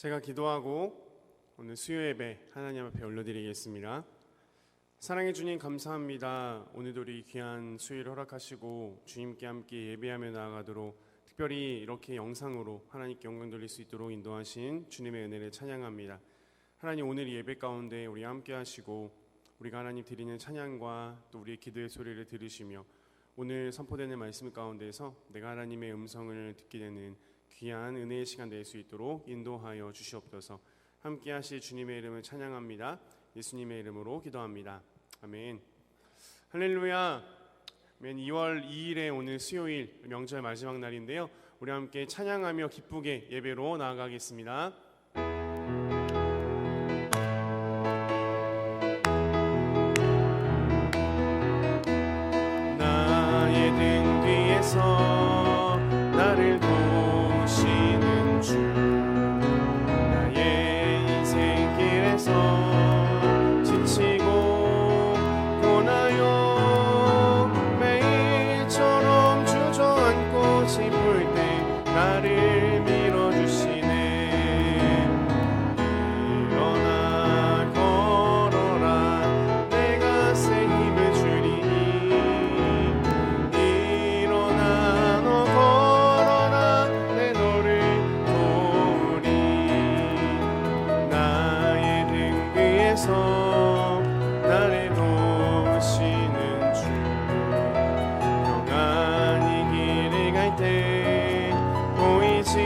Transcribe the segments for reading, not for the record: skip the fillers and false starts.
제가 기도하고 오늘 수요 예배 하나님 앞에 올려드리겠습니다. 사랑해 주님 감사합니다. 오늘도 우리 귀한 수요일을 허락하시고 주님께 함께 예배하며 나아가도록 특별히 이렇게 영상으로 하나님께 영광 돌릴 수 있도록 인도하신 주님의 은혜를 찬양합니다. 하나님, 오늘 이 예배 가운데 우리 함께 하시고 우리가 하나님 드리는 찬양과 또 우리의 기도의 소리를 들으시며 오늘 선포되는 말씀 가운데서 내가 하나님의 음성을 듣게 되는 귀한 은혜의 시간 될 수 있도록 인도하여 주시옵소서. 함께 하실 주님의 이름을 찬양합니다. 예수님의 이름으로 기도합니다. 아멘. 할렐루야. 2월 2일에 오늘 수요일 명절 마지막 날인데요, 우리 함께 찬양하며 기쁘게 예배로 나아가겠습니다. 나의 등 뒤에서 나를 도우시는 주, 나의 인생길에서 지치고 고나요 매일처럼 주저앉고 싶을 때 나를 밀어주시네. 일어나 걸어라, 내가 새 힘을 주리니. 일어나 너 걸어라, 내 너를 도우리. 나의 등 위에서 나를 도우시는 주, 평안히 길을 갈 때 보이지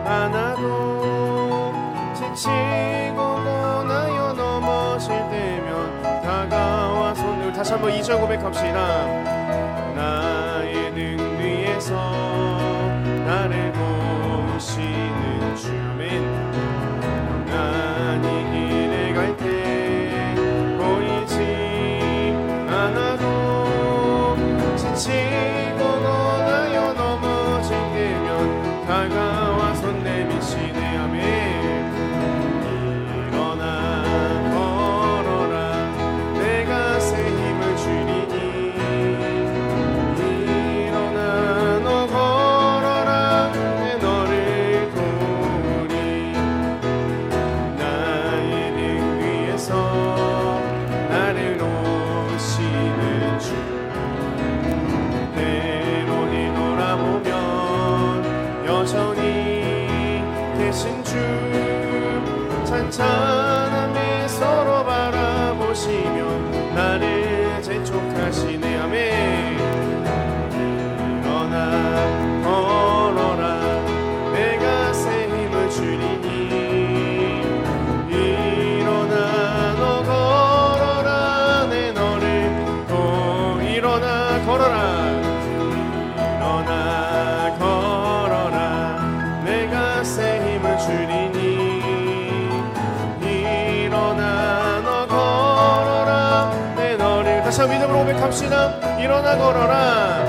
않아도 지치고 고나여 넘어질 때면 다가와 손을 다시 한번 2절 고백합시다. 나의 등 뒤에서 나를 도우시는 주맨, 평안히 길을 갈 때 보이지 않아도 지치고 고나여 넘어질 때면 다가와 손 내미시네. 아멘. 일어나 걸어라, 내가 새 힘을 주리니. 일어나 너 걸어라, 내 너를 도우리. 나의 등 위에서 나를 놓으시는 주, 때로니 돌아보면 여전히 계신 주, 찬찬함에 서로 바라보시며 나를 재촉하시네. 아멘. 일어나 걸어라, 내가 새 힘을 주리니. 일어나 너 걸어라, 내 너를 또 일어나 걸어라. 일어나 걸어라, 내가 새 힘을 주리니. 일어나 너 걸어라, 내 너를 다시 한번 믿음으로 고백합시다. 일어나 걸어라.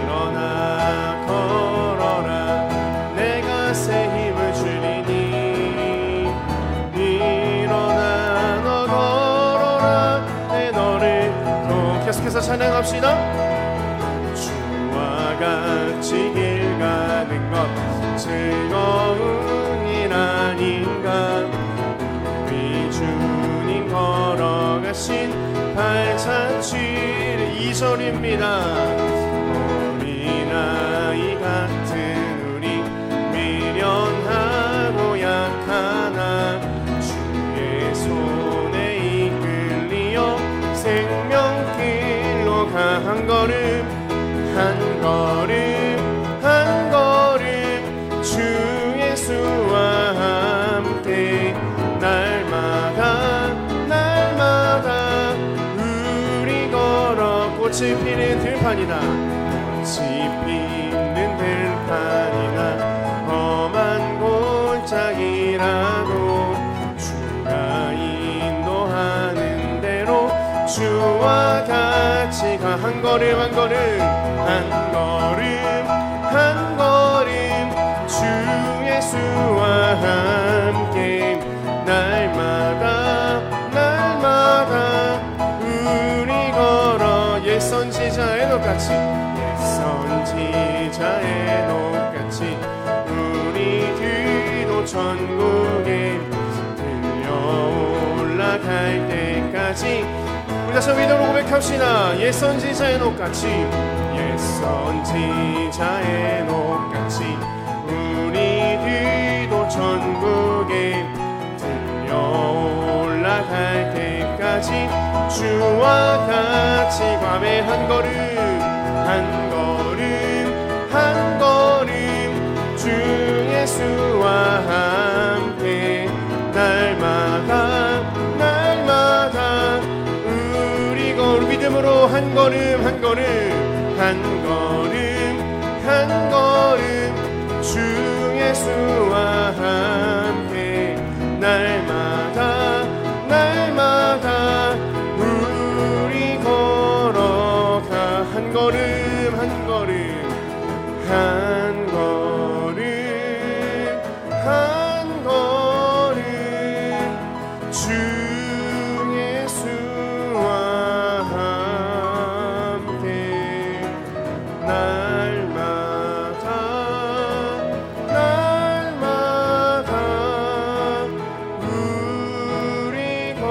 일어나 걸어라, 내가 새 힘을 주리니. 일어나 너 걸어라, 내 너를 또 계속해서 찬양합시다. 주와 같이 길 가는 것 즐거운 일 아닌가. 우리 주님 걸어가신 발자취를 2절입니다. 어린아이 같은 우리 미련하고 약하나 주의 손에 이끌리어 생명길로 가. 한 걸음 한 걸음 한 걸음 주 예수와 함께 날마다 날마다 우리 걸어. 꽃이 피는 들판이나 꽃이 피는 들판이나 험한 골짜기라도 주가 인도하는 대로 주와 같이 가. 한 걸음 한 걸음 한 걸음 한 걸음 주 예수와 함께 날마다 날마다 우리 걸어. 옛 선지자 에녹같이 옛 선지자 에녹같이 우리 뒤도 천국에 들려 올라갈 때까지 우리 다시 한번 믿음으로 고백합시다. 옛 선지자의 녹같이 옛 선지자의 녹같이 우리들도 천국에 들려 올라갈 때까지 주와 같이 밤에 한 걸음 한 걸음 한 걸음 주 예수와 함께 날마다 날마다 우리 믿음으로 한 걸음 한 걸음 한 걸음 한 걸음 주 예수와 함께 날마다 날마다 우리 걸어가 한 걸음 한 걸음 한 걸음 한 걸음 주 예수와 함께 날마다 날마다 우리 걸어가리.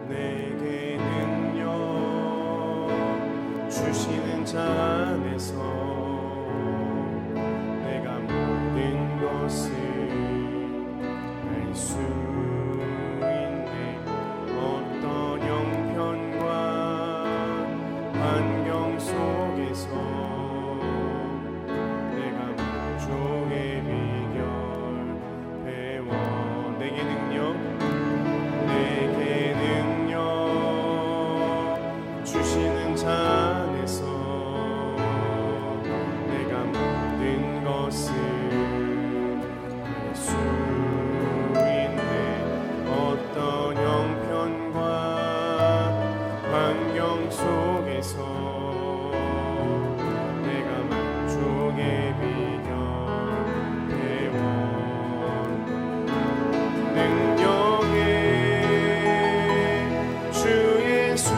내게는요 주시는 자 안에서 내가 모든 것을 알 수 있네. 어떤 형편과 환경 속에서 내가 만족의 비결 배워 내게는요 주시는 자 안에서 내가 모든 것을 알 수 있네. 어떤 형편과 환경 속에서 내가 만족의 비결 배워 능력의 주 예수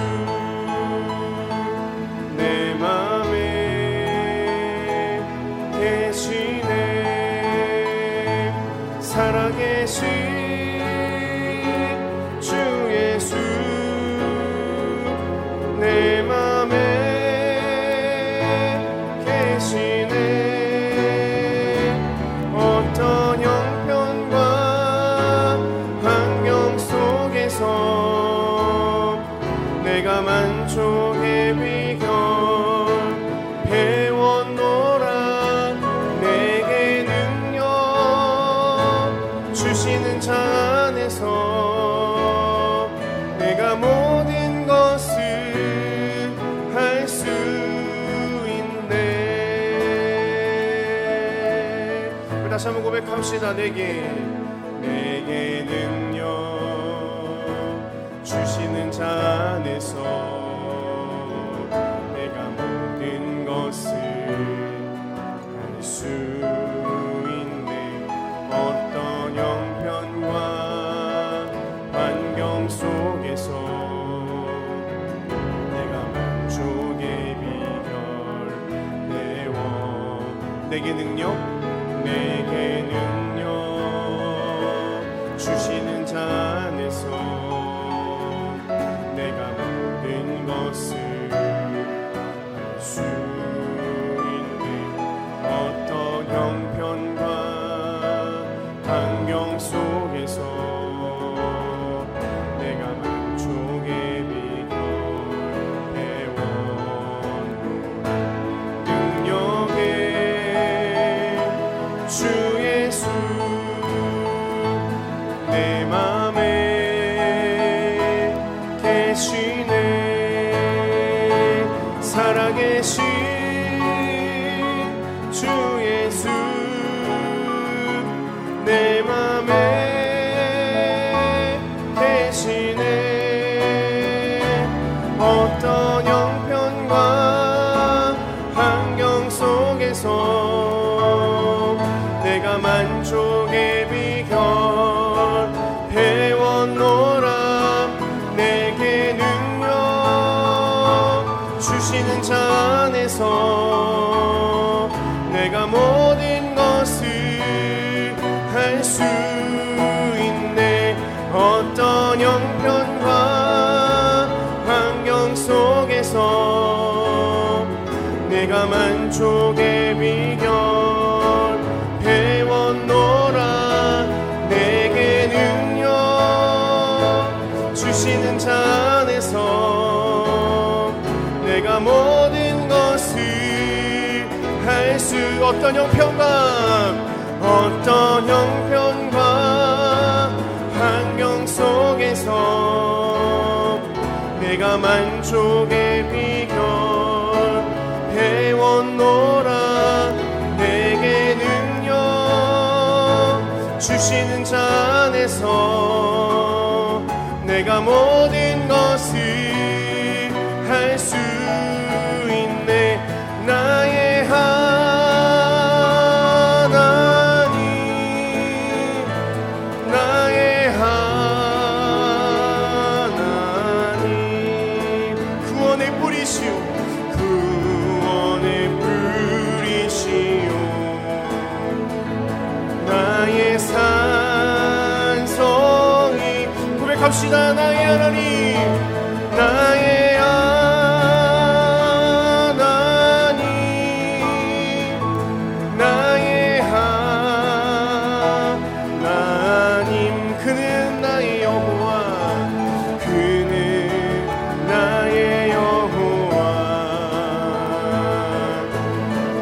내 맘에 계시네. 살아계신 주 예수 내 맘에 계시네. 어떤 형편과 환경 속에서 내가 만족의 비결 배웠노라. 내게는요 주시는 자 안에서 내가 모든 것을 할 수 있네. 다시 한번 고백합시다. 내게는요 주시는 자 안에서 내가 모든 것을 할 수 있네. 어떤 형편과 환경 속에서 내가 만족의 비결 배워 내게는요 주시는 자 안에서 내가 모든 것을 할 수 있네. 어떤 형편과 환경 속에서 내가 만족의 비결 배웠노라. 능력의 주 예수 내 맘에 안에서 내가 만족의 비결 배웠노라. 내게 능력 주시는 자 안에서 내가 모든 것을 할 수 있네. 어떤 형편과 환경 속에서 내가 만족의 비결 배웠노라. 내게 능력 주시는 자 안에서 내가 모든 것을 할 수. 어떤 형편과 환경 속에서 내가 만족의 비결 배웠노라. 내게 능력 주시는 자 안에서 내가 모든 것을 할 수 있네. 나의 하나님, 나의 하나님, 구원의 뿌리시오, 구원의 뿌리시오. 나의 산성이, 고백합시다. 나의 하나님, 나의 하나님, 나의 하나님. 그는 나의 여호와, 그는 나의 여호와,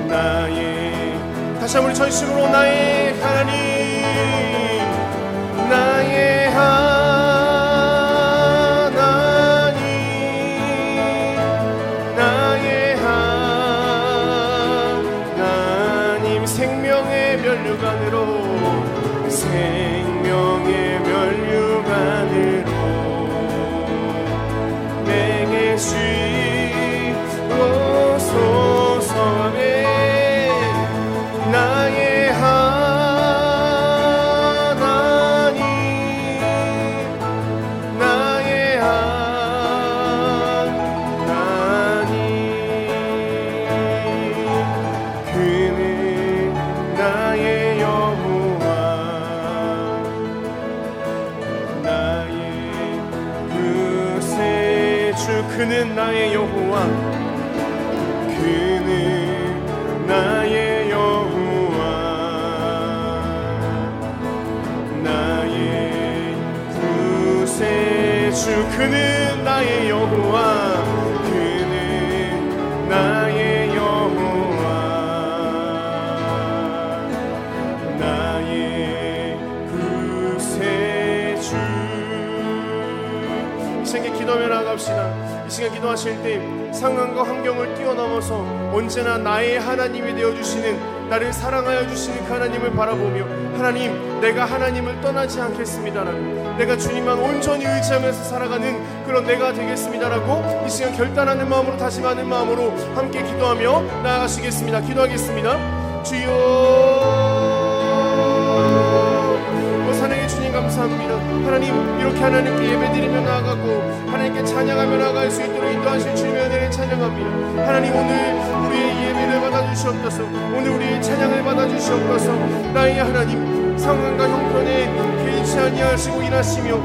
나의, 다시 한번 전심으로 나의 하나님, 나의 하나님, 나의 하나님. 생명의 면류관으로, 생명의 면류관으로 내게 주옵소서. 나의 하나님, 나의 하나님, 그는 나의 여호와, 나의 구세주. 그는 나의 여호와, 그는 나의 여호와, 나의 구세주. 그는 나의 여호와, 그는 나의 여호와, 나의 구세주. 이 시간에 기도하며 나아갑시다. 이 시간 기도하실 때 상황과 환경을 뛰어넘어서 언제나 나의 하나님이 되어주시는, 나를 사랑하여 주시는 그 하나님을 바라보며, 하나님, 내가 하나님을 떠나지 않겠습니다라고, 내가 주님만 온전히 의지하면서 살아가는 그런 내가 되겠습니다라고 이 시간 결단하는 마음으로, 다짐하는 마음으로 함께 기도하며 나아가시겠습니다. 기도하겠습니다. 주여, 사랑의 주님 감사합니다. 하나님, 이렇게 하나님께 예배드리며 나아가고 하나님께 찬양하며 나아갈 수 있도록 인도하실 주님의 은혜를 찬양합니다. 하나님, 오늘 우리의 예배를 받아주시옵소서. 오늘 우리의 찬양을 받아주시옵소서. 나의 하나님, 상황과 형편에 개의치 아니하시고 일하시며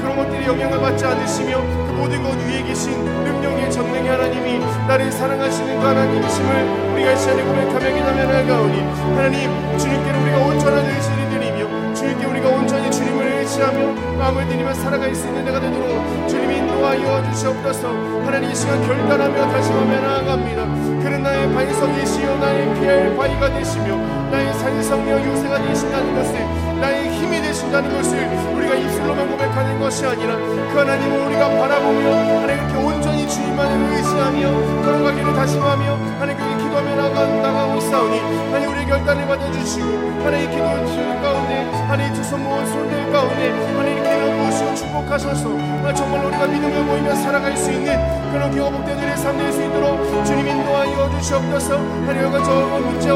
그런 것들이 영향을 받지 않으시며 그 모든 것 위에 계신 능력의 전능의 하나님이 나를 사랑하시는 그 하나님이심을 우리가 이 시간에 고백하며 기도하며 나아가오니, 하나님, 주님께로 우리가 온전한 의지를 드리며 주님께 우리가 온전히 주님을 의지하며 마음을 드리며 살아갈 수 있는 내가 되도록 주님이 인도하여 주시옵소서. 하나님, 이 시간 결단하며 다짐하며 나아갑니다. 그는 나의 반석이시요 나의 피할 바위가 되시며 나의 산성이여 요새가 되신다는 것을, 나의 힘이 되신다는 것을 우리가 입술로만 고백하는 것이 아니라 그 하나님을 우리가 바라보며 하나님께 온전히 주님만을 의지하며 걸어가기를 다짐하며 하나님께 기도하며 나가고 있사오니, 하나님 우리의 결단을 받아주시고 하나님 기도 가운데, 하나님 두 손 모은 손들 가운데 하나님 기름 부으시고 축복하셔서 정말 우리가 믿음을 보이며 살아갈 수 있는 그런 기업복된 은혜의 삶 될 수 있도록 주님 인도하여 주시옵소서. 하나님, 저 문제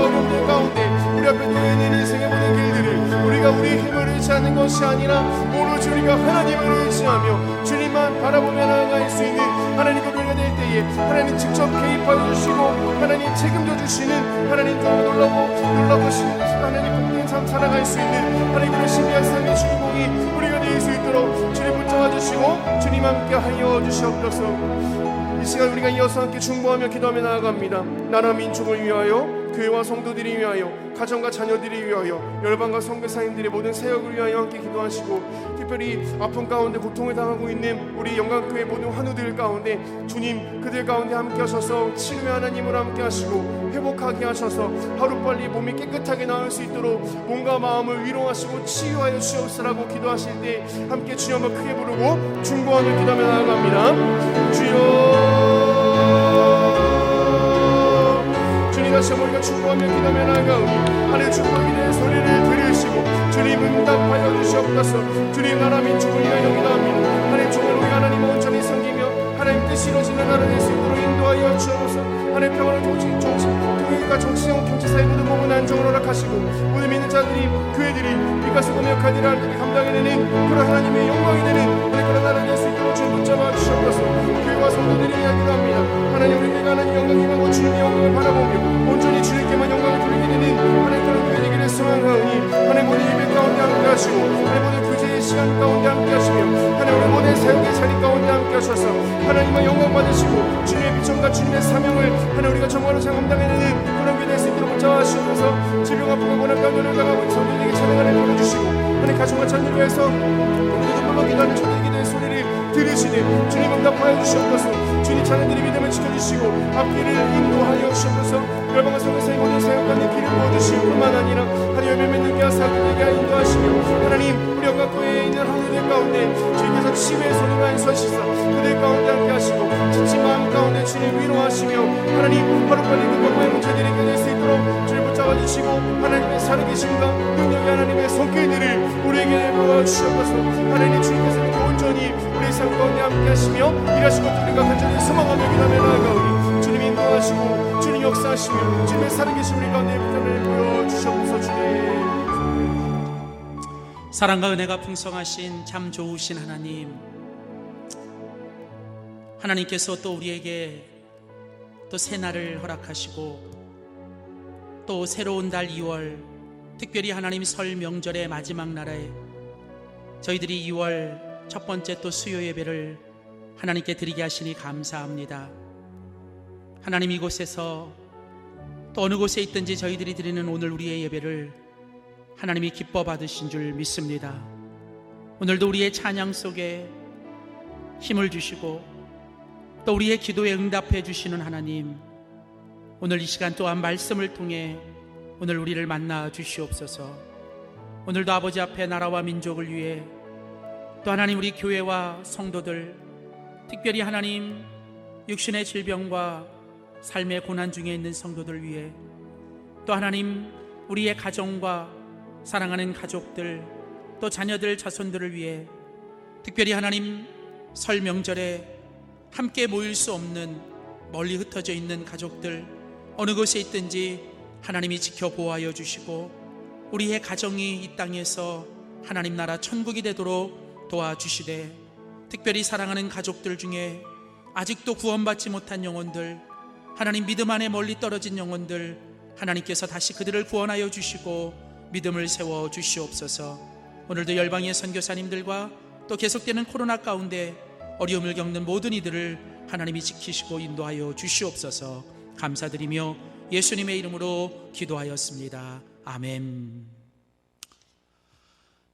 것이 아니라 오로지 우리가 하나님을 의지하며 주님만 바라보며 나아갈 수 있는 하나님과 우리가 될 때에 하나님 직접 개입하여 주시고 하나님 책임져 주시는 하나님 정말 놀라보신 하나님 복된 삶 살아갈 수 있는 하나님 그런 신비한 삶의 주인공이 우리가 될 수 있도록 주님 붙잡아 주시고 주님 함께 하여 주시옵소서. 이 시간 우리가 이어서 함께 중보하며 기도하며 나아갑니다. 나라 민족을 위하여, 교회와 성도들이 위하여, 가정과 자녀들이 위하여, 열방과 선교사님들의 모든 사역을 위하여 함께 기도하시고, 특별히 아픔 가운데 고통을 당하고 있는 우리 영광교회 모든 환우들 가운데 주님 그들 가운데 함께 하셔서 치료의 하나님으로 함께 하시고 회복하게 하셔서 하루빨리 몸이 깨끗하게 나을 수 있도록 몸과 마음을 위로하시고 치유하여 주옵소서라고 기도하실 때 함께 주여 한번 크게 부르고 중보하며 기도하며 나아갑니다. 주여, 주님 다시 한번 우리가 중보하며 기도하며 나아가오니 하나님 중보의 기도의 소리를 들으시고 주님 응답하여 주시옵소서. 주님 나라 민족을 위하여 기도합니다. 하나님 정말 우리가 하나님을 온전히 섬기며 하나님 뜻이 이루어지는 나라 될 수 있도록 인도하여 주옵소서. 하나님 평화를 통일과 정치형 경제 사회 모든 몸은 안정을 허락하시고 모든 믿는 자들이 교회들이 이가 수고며 역할들을 하나님이 감당해내는 그런 하나님의 영광이 되는 하나님 그런 나라 될 수 있도록 주님 붙잡아 주시옵소서. 교회와 성도들이 이야기도 합니다. 하나님 우리가 하나님 영광이고 주님의 영광을 바라보며 온전히 주님께만 영광을 돌리게 되는 하나님 그런 교회 되기를 소망하오니 하나님 모든 예배 가운데 함께 하시고 하나님 모든 교제의 시간 가운데 함께 하시며 하나님 우리 모든 사역의 자리 가운데 함께 하셔서 하나님의 영광 받으시고 주님의 비전과 주님의 사명을 하나님 우리가 정말로 잘 감당해내는 그런 교회 될 수 있도록 붙잡아 주셔서 질병 아프고 고난 가운데를 당하고 성도들에게 찬양을 보내주시고 하나님 가정과 자녀를 위해서 눈물로 기도하는 저들에게 대한 소리를 들으시되 주님 응답하여 주시옵소서. 주님 자녀들의 믿음을 지켜주시고 앞길을 인도하여 주시옵소서. 열방과 성교사의 모든 사역관의 길을 모아주실 뿐만 아니라 하나님 열매 맺는 교회 사역들에게 인도하시며 하나님 우리 영광교회에 있는 하루들 가운데 주님께서 치유의 손으로 안수하시사 그들 가운데 함께 하시고 지친 마음 가운데 주님 위로하시며 하나님 하루빨리 그 건강의 문제들이 해결될 수 있도록 주님 붙잡아 주시고 하나님의 살아계심과 능력의 하나님의 손길들을 우리에게 내려 주시옵소서. 하나님 주님께서 이렇게 온전히 우리의 삶 가운데 함께 하시며 일하시고 또 우리가 간절히 소망하며 기도하며 나아가오니 주님 인도하시고 주님 역사하시며 주님의 살아계심 우리 가운데 부탁을 보여주시옵소서. 주님 사랑과 은혜가 풍성하신 참 좋으신 하나님, 하나님께서 또 우리에게 또 새날을 허락하시고 또 새로운 달 2월 특별히 하나님 설 명절의 마지막 날에 저희들이 2월 첫 번째 또 수요 예배를 하나님께 드리게 하시니 감사합니다. 하나님 이곳에서 또 어느 곳에 있든지 저희들이 드리는 오늘 우리의 예배를 하나님이 기뻐 받으신 줄 믿습니다. 오늘도 우리의 찬양 속에 힘을 주시고 또 우리의 기도에 응답해 주시는 하나님, 오늘 이 시간 또한 말씀을 통해 오늘 우리를 만나 주시옵소서. 오늘도 아버지 앞에 나라와 민족을 위해 또 하나님 우리 교회와 성도들, 특별히 하나님 육신의 질병과 삶의 고난 중에 있는 성도들 위해 또 하나님 우리의 가정과 사랑하는 가족들 또 자녀들 자손들을 위해 특별히 하나님 설 명절에 함께 모일 수 없는 멀리 흩어져 있는 가족들 어느 곳에 있든지 하나님이 지켜보호하여 주시고 우리의 가정이 이 땅에서 하나님 나라 천국이 되도록 도와주시되 특별히 사랑하는 가족들 중에 아직도 구원받지 못한 영혼들, 하나님 믿음 안에 멀리 떨어진 영혼들 하나님께서 다시 그들을 구원하여 주시고 믿음을 세워 주시옵소서. 오늘도 열방의 선교사님들과 또 계속되는 코로나 가운데 어려움을 겪는 모든 이들을 하나님이 지키시고 인도하여 주시옵소서. 감사드리며 예수님의 이름으로 기도하였습니다. 아멘.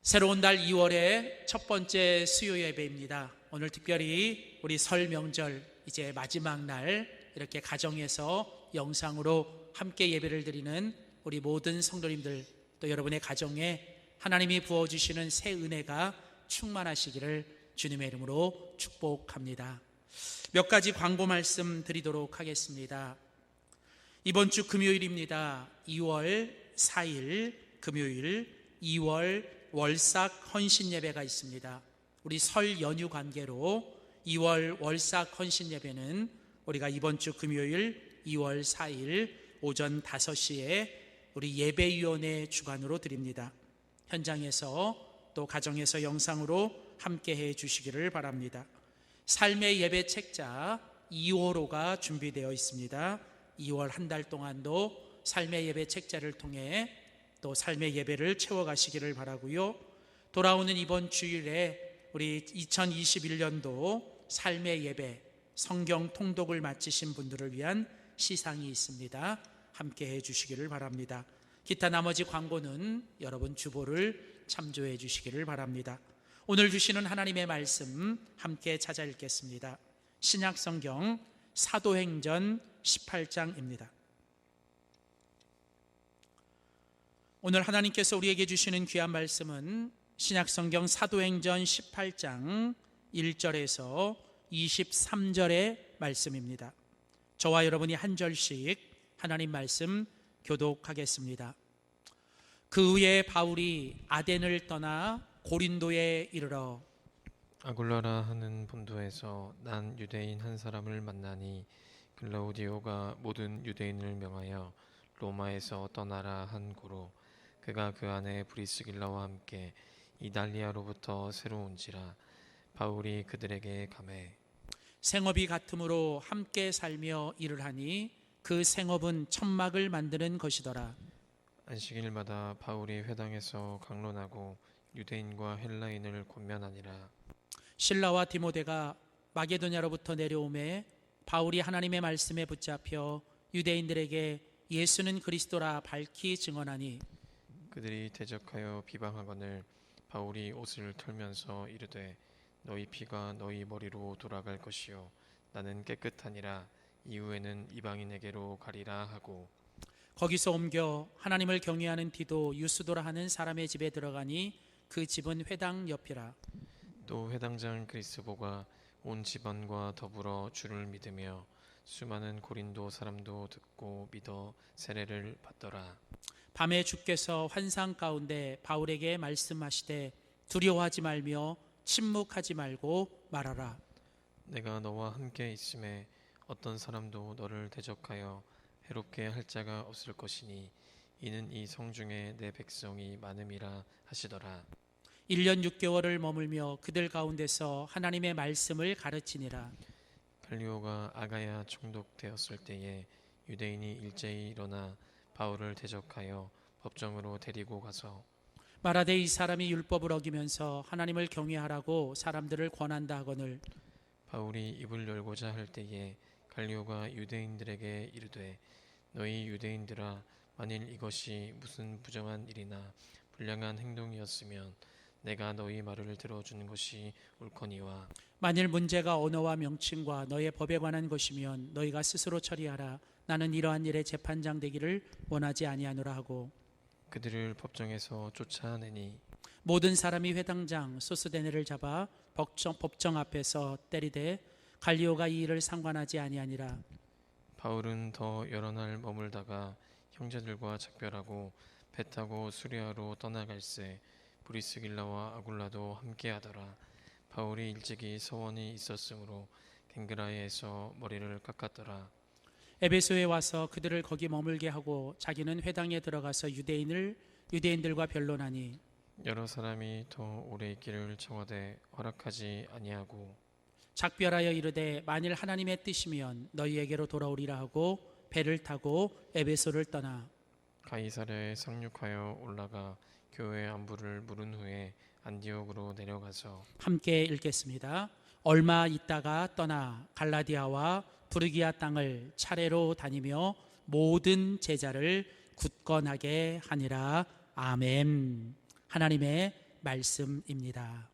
새로운 달 2월의 첫 번째 수요 예배입니다. 오늘 특별히 우리 설 명절 이제 마지막 날 이렇게 가정에서 영상으로 함께 예배를 드리는 우리 모든 성도님들 또 여러분의 가정에 하나님이 부어주시는 새 은혜가 충만하시기를 주님의 이름으로 축복합니다. 몇 가지 광고 말씀 드리도록 하겠습니다. 이번 주 금요일입니다. 2월 4일 금요일 2월 월삭 헌신 예배가 있습니다. 우리 설 연휴 관계로 2월 월삭 헌신 예배는 우리가 이번 주 금요일 2월 4일 오전 5시에 우리 예배위원회 주관으로 드립니다. 현장에서 또 가정에서 영상으로 함께해 주시기를 바랍니다. 삶의 예배 책자 2호로가 준비되어 있습니다. 2월 한 달 동안도 삶의 예배 책자를 통해 또 삶의 예배를 채워가시기를 바라고요. 돌아오는 이번 주일에 우리 2021년도 삶의 예배 성경 통독을 마치신 분들을 위한 시상이 있습니다. 함께해 주시기를 바랍니다. 기타 나머지 광고는 여러분 주보를 참조해 주시기를 바랍니다. 오늘 주시는 하나님의 말씀 함께 찾아 읽겠습니다. 신약성경 사도행전 18장입니다. 오늘 하나님께서 우리에게 주시는 귀한 말씀은 신약성경 사도행전 18장 1절에서 23절의 말씀입니다. 저와 여러분이 한 절씩 하나님 말씀 교독하겠습니다. 그 후에 바울이 아덴을 떠나 고린도에 이르러 아굴라라 하는 본도에서 난 유대인 한 사람을 만나니 글라우디오가 모든 유대인을 명하여 로마에서 떠나라 한 고로 그가 그 안에 브리스길라와 함께 이달리아로부터 새로 온지라. 바울이 그들에게 가매 생업이 같으므로 함께 살며 일을 하니 그 생업은 천막을 만드는 것이더라. 안식일마다 바울이 회당에서 강론하고 유대인과 헬라인을 권면하니라. 실라와 디모데가 마게도냐로부터 내려오매 바울이 하나님의 말씀에 붙잡혀 유대인들에게 예수는 그리스도라 밝히 증언하니 그들이 대적하여 비방하거늘 바울이 옷을 털면서 이르되 너희 피가 너희 머리로 돌아갈 것이요 나는 깨끗하니라. 이후에는 이방인에게로 가리라 하고 거기서 옮겨 하나님을 경외하는 디도 유스도라 하는 사람의 집에 들어가니 그 집은 회당 옆이라. 또 회당장 그리스보가 온 집안과 더불어 주를 믿으며 수많은 고린도 사람도 듣고 믿어 세례를 받더라. 밤에 주께서 환상 가운데 바울에게 말씀하시되 두려워하지 말며 침묵하지 말고 말하라. 내가 너와 함께 있음에 어떤 사람도 너를 대적하여 해롭게 할 자가 없을 것이니 이는 이 성중에 내 백성이 많음이라 하시더라. 1년 6개월을 머물며 그들 가운데서 하나님의 말씀을 가르치니라. 갈리오가 아가야 총독되었을 때에 유대인이 일제히 일어나 바울을 대적하여 법정으로 데리고 가서 말하되 이 사람이 율법을 어기면서 하나님을 경외하라고 사람들을 권한다 하거늘 바울이 입을 열고자 할 때에 갈리오가 유대인들에게 이르되 너희 유대인들아 만일 이것이 무슨 부정한 일이나 불량한 행동이었으면 내가 너희 말을 들어주는 것이 옳거니와 만일 문제가 언어와 명칭과 너의 법에 관한 것이면 너희가 스스로 처리하라. 나는 이러한 일에 재판장 되기를 원하지 아니하노라 하고 그들을 법정에서 쫓아내니 모든 사람이 회당장 소스데네를 잡아 법정 앞에서 때리되 갈리오가 이 일을 상관하지 아니하니라. 바울은 더 여러 날 머물다가 형제들과 작별하고 배 타고 수리아로 떠나갈새 브리스길라와 아굴라도 함께하더라. 바울이 일찍이 서원이 있었으므로 갱그라에서 머리를 깎았더라. 에베소에 와서 그들을 거기 머물게 하고 자기는 회당에 들어가서 유대인들과 변론하니 여러 사람이 더 오래 있기를 청하되 허락하지 아니하고 작별하여 이르되 만일 하나님의 뜻이면 너희에게로 돌아오리라 하고 배를 타고 에베소를 떠나 가이사랴에 상륙하여 올라가 교회 안부를 물은 후에 안디옥으로 내려가서 함께 읽겠습니다. 얼마 있다가 떠나 갈라디아와 부르기아 땅을 차례로 다니며 모든 제자를 굳건하게 하니라. 아멘. 하나님의 말씀입니다.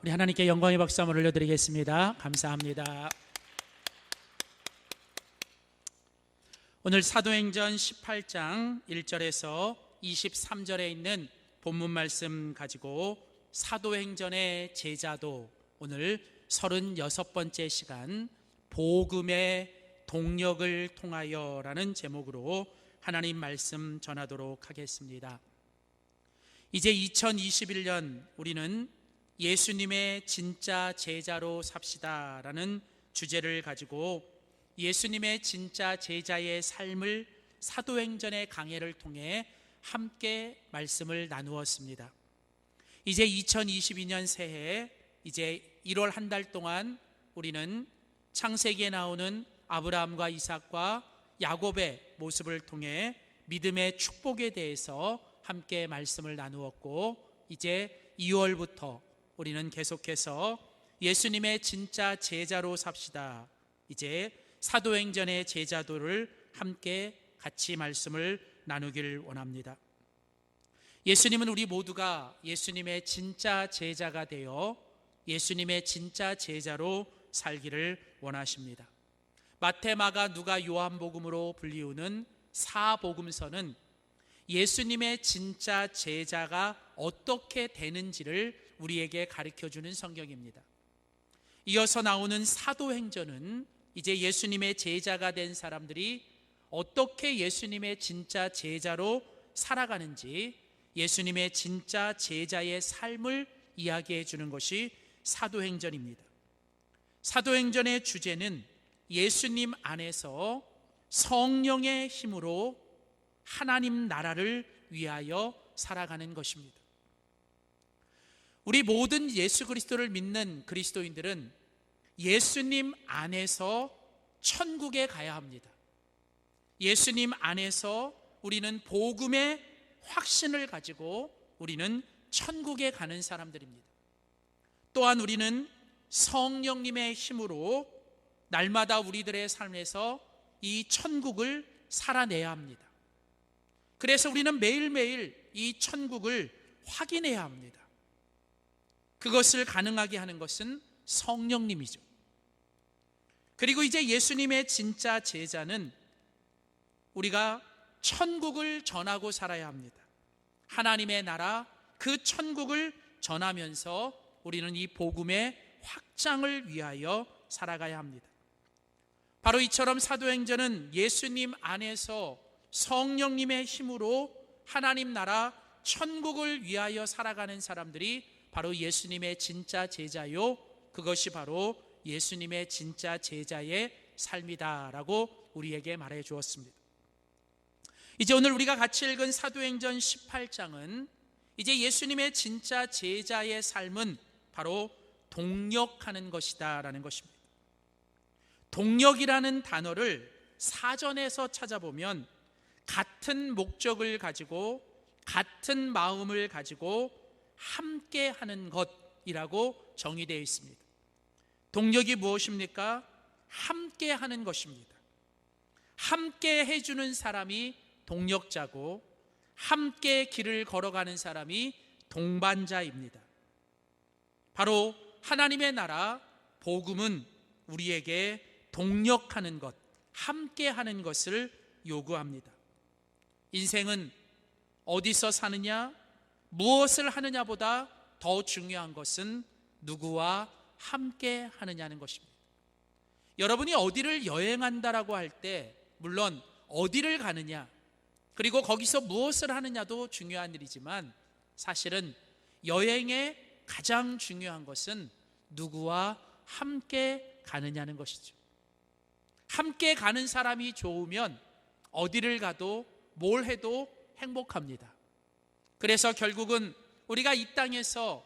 우리 하나님께 영광의 박수 한번 올려드리겠습니다. 감사합니다. 오늘 사도행전 18장 1절에서 23절에 있는 본문 말씀 가지고 사도행전의 제자도, 오늘 36번째 시간 복음의 동력을 통하여라는 제목으로 하나님 말씀 전하도록 하겠습니다. 이제 2021년 우리는 예수님의 진짜 제자로 삽시다라는 주제를 가지고 예수님의 진짜 제자의 삶을 사도행전의 강해를 통해 함께 말씀을 나누었습니다. 이제 2022년 새해 이제 1월 한 달 동안 우리는 창세기에 나오는 아브라함과 이삭과 야곱의 모습을 통해 믿음의 축복에 대해서 함께 말씀을 나누었고, 이제 2월부터 우리는 계속해서 예수님의 진짜 제자로 삽시다, 이제 사도행전의 제자도를 함께 같이 말씀을 나누길 원합니다. 예수님은 우리 모두가 예수님의 진짜 제자가 되어 예수님의 진짜 제자로 살기를 원하십니다. 마태, 마가, 누가, 요한복음으로 불리우는 사복음서는 예수님의 진짜 제자가 어떻게 되는지를 우리에게 가르쳐주는 성경입니다. 이어서 나오는 사도행전은 이제 예수님의 제자가 된 사람들이 어떻게 예수님의 진짜 제자로 살아가는지, 예수님의 진짜 제자의 삶을 이야기해 주는 것이 사도행전입니다. 사도행전의 주제는 예수님 안에서 성령의 힘으로 하나님 나라를 위하여 살아가는 것입니다. 우리 모든 예수 그리스도를 믿는 그리스도인들은 예수님 안에서 천국에 가야 합니다. 예수님 안에서 우리는 복음의 확신을 가지고 우리는 천국에 가는 사람들입니다. 또한 우리는 성령님의 힘으로 날마다 우리들의 삶에서 이 천국을 살아내야 합니다. 그래서 우리는 매일매일 이 천국을 확인해야 합니다. 그것을 가능하게 하는 것은 성령님이죠. 그리고 이제 예수님의 진짜 제자는 우리가 천국을 전하고 살아야 합니다. 하나님의 나라, 그 천국을 전하면서 우리는 이 복음의 확장을 위하여 살아가야 합니다. 바로 이처럼 사도행전은 예수님 안에서 성령님의 힘으로 하나님 나라 천국을 위하여 살아가는 사람들이 바로 예수님의 진짜 제자요, 그것이 바로 예수님의 진짜 제자의 삶이다라고 우리에게 말해 주었습니다. 이제 오늘 우리가 같이 읽은 사도행전 18장은 이제 예수님의 진짜 제자의 삶은 바로 동력하는 것이다 라는 것입니다. 동력이라는 단어를 사전에서 찾아보면 같은 목적을 가지고 같은 마음을 가지고 함께 하는 것이라고 정의되어 있습니다. 동력이 무엇입니까? 함께 하는 것입니다. 함께 해주는 사람이 동력자고 함께 길을 걸어가는 사람이 동반자입니다. 바로 하나님의 나라 복음은 우리에게 동력하는 것, 함께 하는 것을 요구합니다. 인생은 어디서 사느냐, 무엇을 하느냐보다 더 중요한 것은 누구와 함께 하느냐는 것입니다. 여러분이 어디를 여행한다라고 할 때 물론 어디를 가느냐, 그리고 거기서 무엇을 하느냐도 중요한 일이지만 사실은 여행의 가장 중요한 것은 누구와 함께 가느냐는 것이죠. 함께 가는 사람이 좋으면 어디를 가도 뭘 해도 행복합니다. 그래서 결국은 우리가 이 땅에서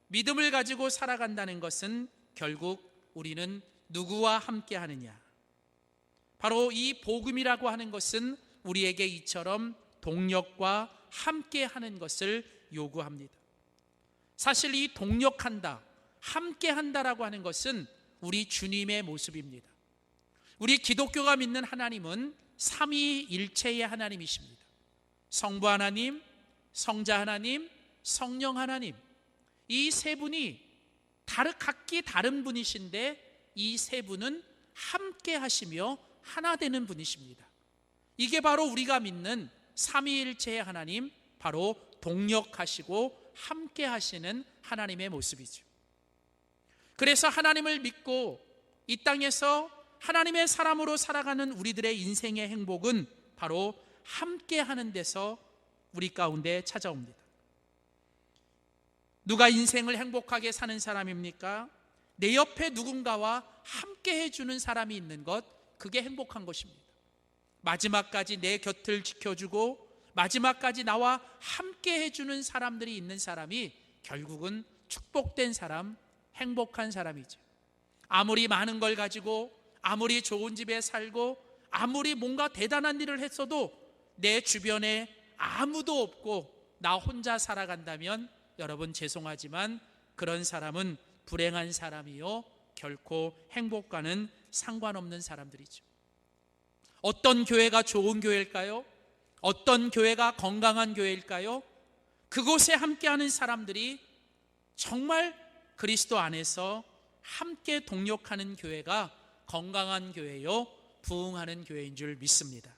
믿음을 가지고 살아간다는 것은 결국 우리는 누구와 함께 하느냐, 바로 이 복음이라고 하는 것은 우리에게 이처럼 동력과 함께 하는 것을 요구합니다. 사실 이 동력한다, 함께 한다라고 하는 것은 우리 주님의 모습입니다. 우리 기독교가 믿는 하나님은 삼위일체의 하나님이십니다. 성부 하나님, 성자 하나님, 성령 하나님, 이 세 분이 각기 다른 분이신데 이 세 분은 함께 하시며 하나 되는 분이십니다. 이게 바로 우리가 믿는 삼위일체의 하나님, 바로 동력하시고 함께 하시는 하나님의 모습이죠. 그래서 하나님을 믿고 이 땅에서 하나님의 사람으로 살아가는 우리들의 인생의 행복은 바로 함께 하는 데서 우리 가운데 찾아옵니다. 누가 인생을 행복하게 사는 사람입니까? 내 옆에 누군가와 함께 해주는 사람이 있는 것, 그게 행복한 것입니다. 마지막까지 내 곁을 지켜주고 마지막까지 나와 함께 해주는 사람들이 있는 사람이 결국은 축복된 사람, 행복한 사람이죠. 아무리 많은 걸 가지고, 아무리 좋은 집에 살고, 아무리 뭔가 대단한 일을 했어도 내 주변에 아무도 없고 나 혼자 살아간다면 여러분 죄송하지만 그런 사람은 불행한 사람이요, 결코 행복과는 상관없는 사람들이죠. 어떤 교회가 좋은 교회일까요? 어떤 교회가 건강한 교회일까요? 그곳에 함께하는 사람들이 정말 그리스도 안에서 함께 동력하는 교회가 건강한 교회요, 부흥하는 교회인 줄 믿습니다.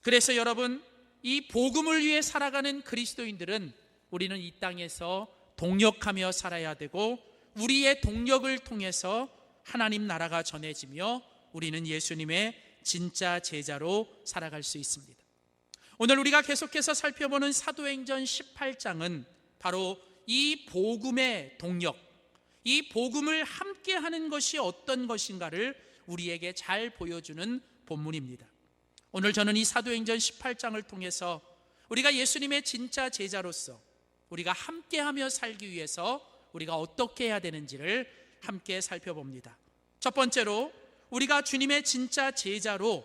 그래서 여러분, 이 복음을 위해 살아가는 그리스도인들은 우리는 이 땅에서 동력하며 살아야 되고, 우리의 동력을 통해서 하나님 나라가 전해지며 우리는 예수님의 진짜 제자로 살아갈 수 있습니다. 오늘 우리가 계속해서 살펴보는 사도행전 18장은 바로 이 복음의 동력, 이 복음을 함께하는 것이 어떤 것인가를 우리에게 잘 보여주는 본문입니다. 오늘 저는 이 사도행전 18장을 통해서 우리가 예수님의 진짜 제자로서 우리가 함께하며 살기 위해서 우리가 어떻게 해야 되는지를 함께 살펴봅니다. 첫 번째로, 우리가 주님의 진짜 제자로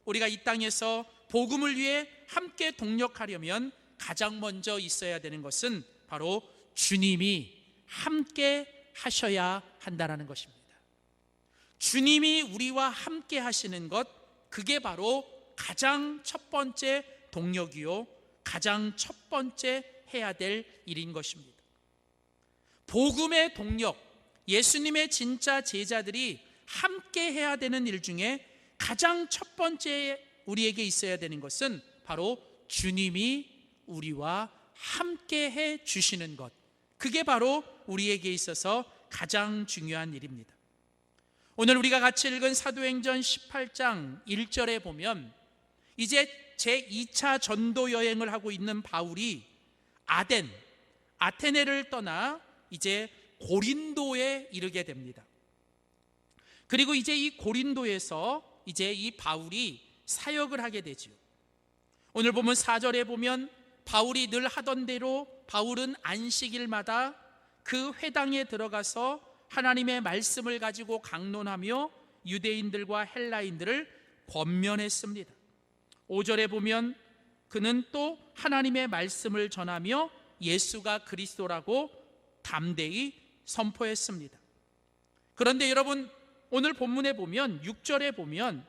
우리가 이 땅에서 복음을 위해 함께 동력하려면 가장 먼저 있어야 되는 것은 바로 주님이 함께 하셔야 한다는 것입니다. 주님이 우리와 함께 하시는 것, 그게 바로 가장 첫 번째 동력이요, 가장 첫 번째 해야 될 일인 것입니다. 복음의 동력, 예수님의 진짜 제자들이 함께 해야 되는 일 중에 가장 첫 번째 우리에게 있어야 되는 것은 바로 주님이 우리와 함께 해 주시는 것, 그게 바로 우리에게 있어서 가장 중요한 일입니다. 오늘 우리가 같이 읽은 사도행전 18장 1절에 보면 이제 제2차 전도 여행을 하고 있는 바울이 아테네를 떠나 이제 고린도에 이르게 됩니다. 그리고 이제 이 고린도에서 이제 이 바울이 사역을 하게 되죠. 오늘 보면 4절에 보면 바울이 늘 하던 대로 바울은 안식일마다 그 회당에 들어가서 하나님의 말씀을 가지고 강론하며 유대인들과 헬라인들을 권면했습니다. 5절에 보면 그는 또 하나님의 말씀을 전하며 예수가 그리스도라고 담대히 선포했습니다. 그런데 여러분, 오늘 본문에 보면 6절에 보면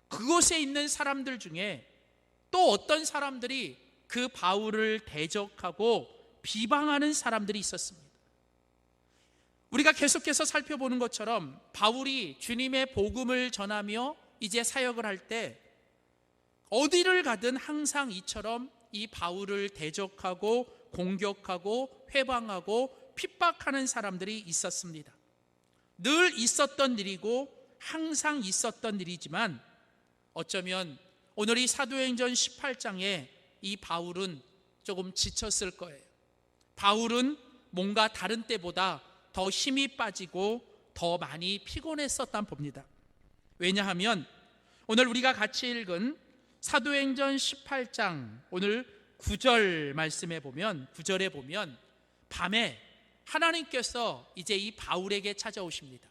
그곳에 있는 사람들 중에 또 어떤 사람들이 그 바울을 대적하고 비방하는 사람들이 있었습니다. 우리가 계속해서 살펴보는 것처럼 바울이 주님의 복음을 전하며 이제 사역을 할 때 어디를 가든 항상 이처럼 이 바울을 대적하고 공격하고 회방하고 핍박하는 사람들이 있었습니다. 늘 있었던 일이고 항상 있었던 일이지만 어쩌면 오늘 이 사도행전 18장에 이 바울은 조금 지쳤을 거예요. 바울은 뭔가 다른 때보다 더 힘이 빠지고 더 많이 피곤했었단 봅니다. 왜냐하면 오늘 우리가 같이 읽은 사도행전 18장 오늘 9절 말씀에 보면 9절에 보면 밤에 하나님께서 이제 이 바울에게 찾아오십니다.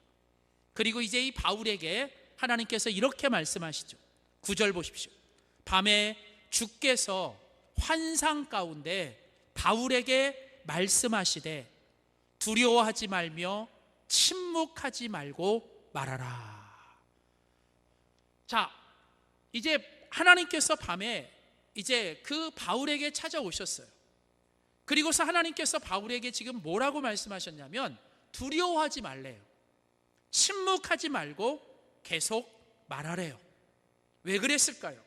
그리고 이제 이 바울에게 하나님께서 이렇게 말씀하시죠. 9절 보십시오. 밤에 주께서 환상 가운데 바울에게 말씀하시되 두려워하지 말며 침묵하지 말고 말하라. 자, 이제 하나님께서 밤에 이제 그 바울에게 찾아오셨어요. 그리고서 하나님께서 바울에게 지금 뭐라고 말씀하셨냐면 두려워하지 말래요. 침묵하지 말고 계속 말하래요. 왜 그랬을까요?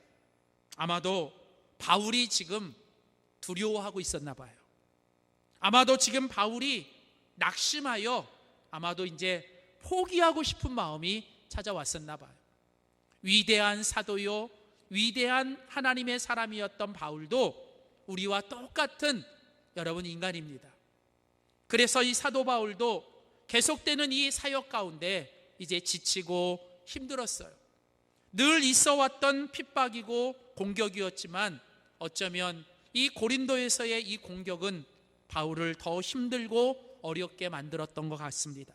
아마도 바울이 지금 두려워하고 있었나 봐요. 아마도 지금 바울이 낙심하여 아마도 이제 포기하고 싶은 마음이 찾아왔었나 봐요. 위대한 사도요, 위대한 하나님의 사람이었던 바울도 우리와 똑같은 여러분 인간입니다. 그래서 이 사도 바울도 계속되는 이 사역 가운데 이제 지치고 힘들었어요. 늘 있어왔던 핍박이고 공격이었지만 어쩌면 이 고린도에서의 이 공격은 바울을 더 힘들고 어렵게 만들었던 것 같습니다.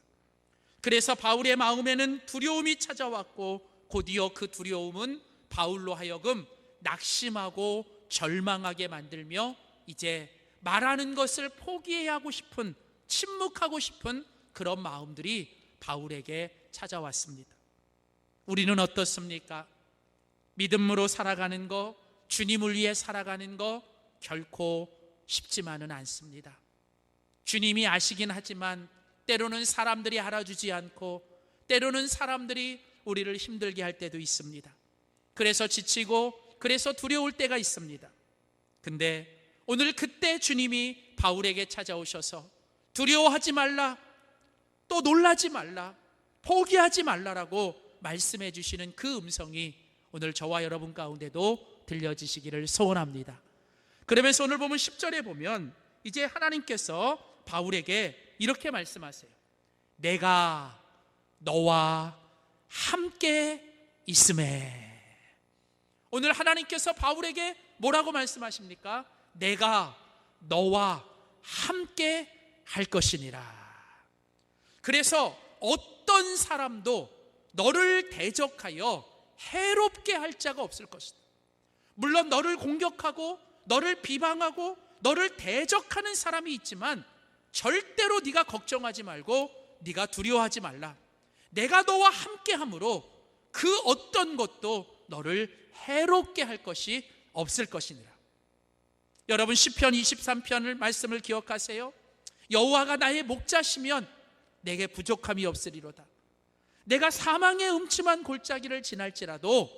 그래서 바울의 마음에는 두려움이 찾아왔고 곧이어 그 두려움은 바울로 하여금 낙심하고 절망하게 만들며 이제 말하는 것을 포기해야 하고 싶은, 침묵하고 싶은 그런 마음들이 바울에게 찾아왔습니다. 우리는 어떻습니까? 믿음으로 살아가는 거, 주님을 위해 살아가는 거 결코 쉽지만은 않습니다. 주님이 아시긴 하지만 때로는 사람들이 알아주지 않고 때로는 사람들이 우리를 힘들게 할 때도 있습니다. 그래서 지치고 그래서 두려울 때가 있습니다. 근데 오늘 그때 주님이 바울에게 찾아오셔서 두려워하지 말라, 또 놀라지 말라, 포기하지 말라라고 말씀해 주시는 그 음성이 오늘 저와 여러분 가운데도 들려지시기를 소원합니다. 그러면서 오늘 보면 10절에 보면 이제 하나님께서 바울에게 이렇게 말씀하세요. 내가 너와 함께 있음에. 오늘 하나님께서 바울에게 뭐라고 말씀하십니까? 내가 너와 함께 할 것이니라. 그래서 어떤 사람도 너를 대적하여 해롭게 할 자가 없을 것이다. 물론 너를 공격하고 너를 비방하고 너를 대적하는 사람이 있지만 절대로 네가 걱정하지 말고 네가 두려워하지 말라. 내가 너와 함께함으로 그 어떤 것도 너를 해롭게 할 것이 없을 것이니라. 여러분 시편 23편을 말씀을 기억하세요. 여호와가 나의 목자시면 내게 부족함이 없으리로다. 내가 사망의 음침한 골짜기를 지날지라도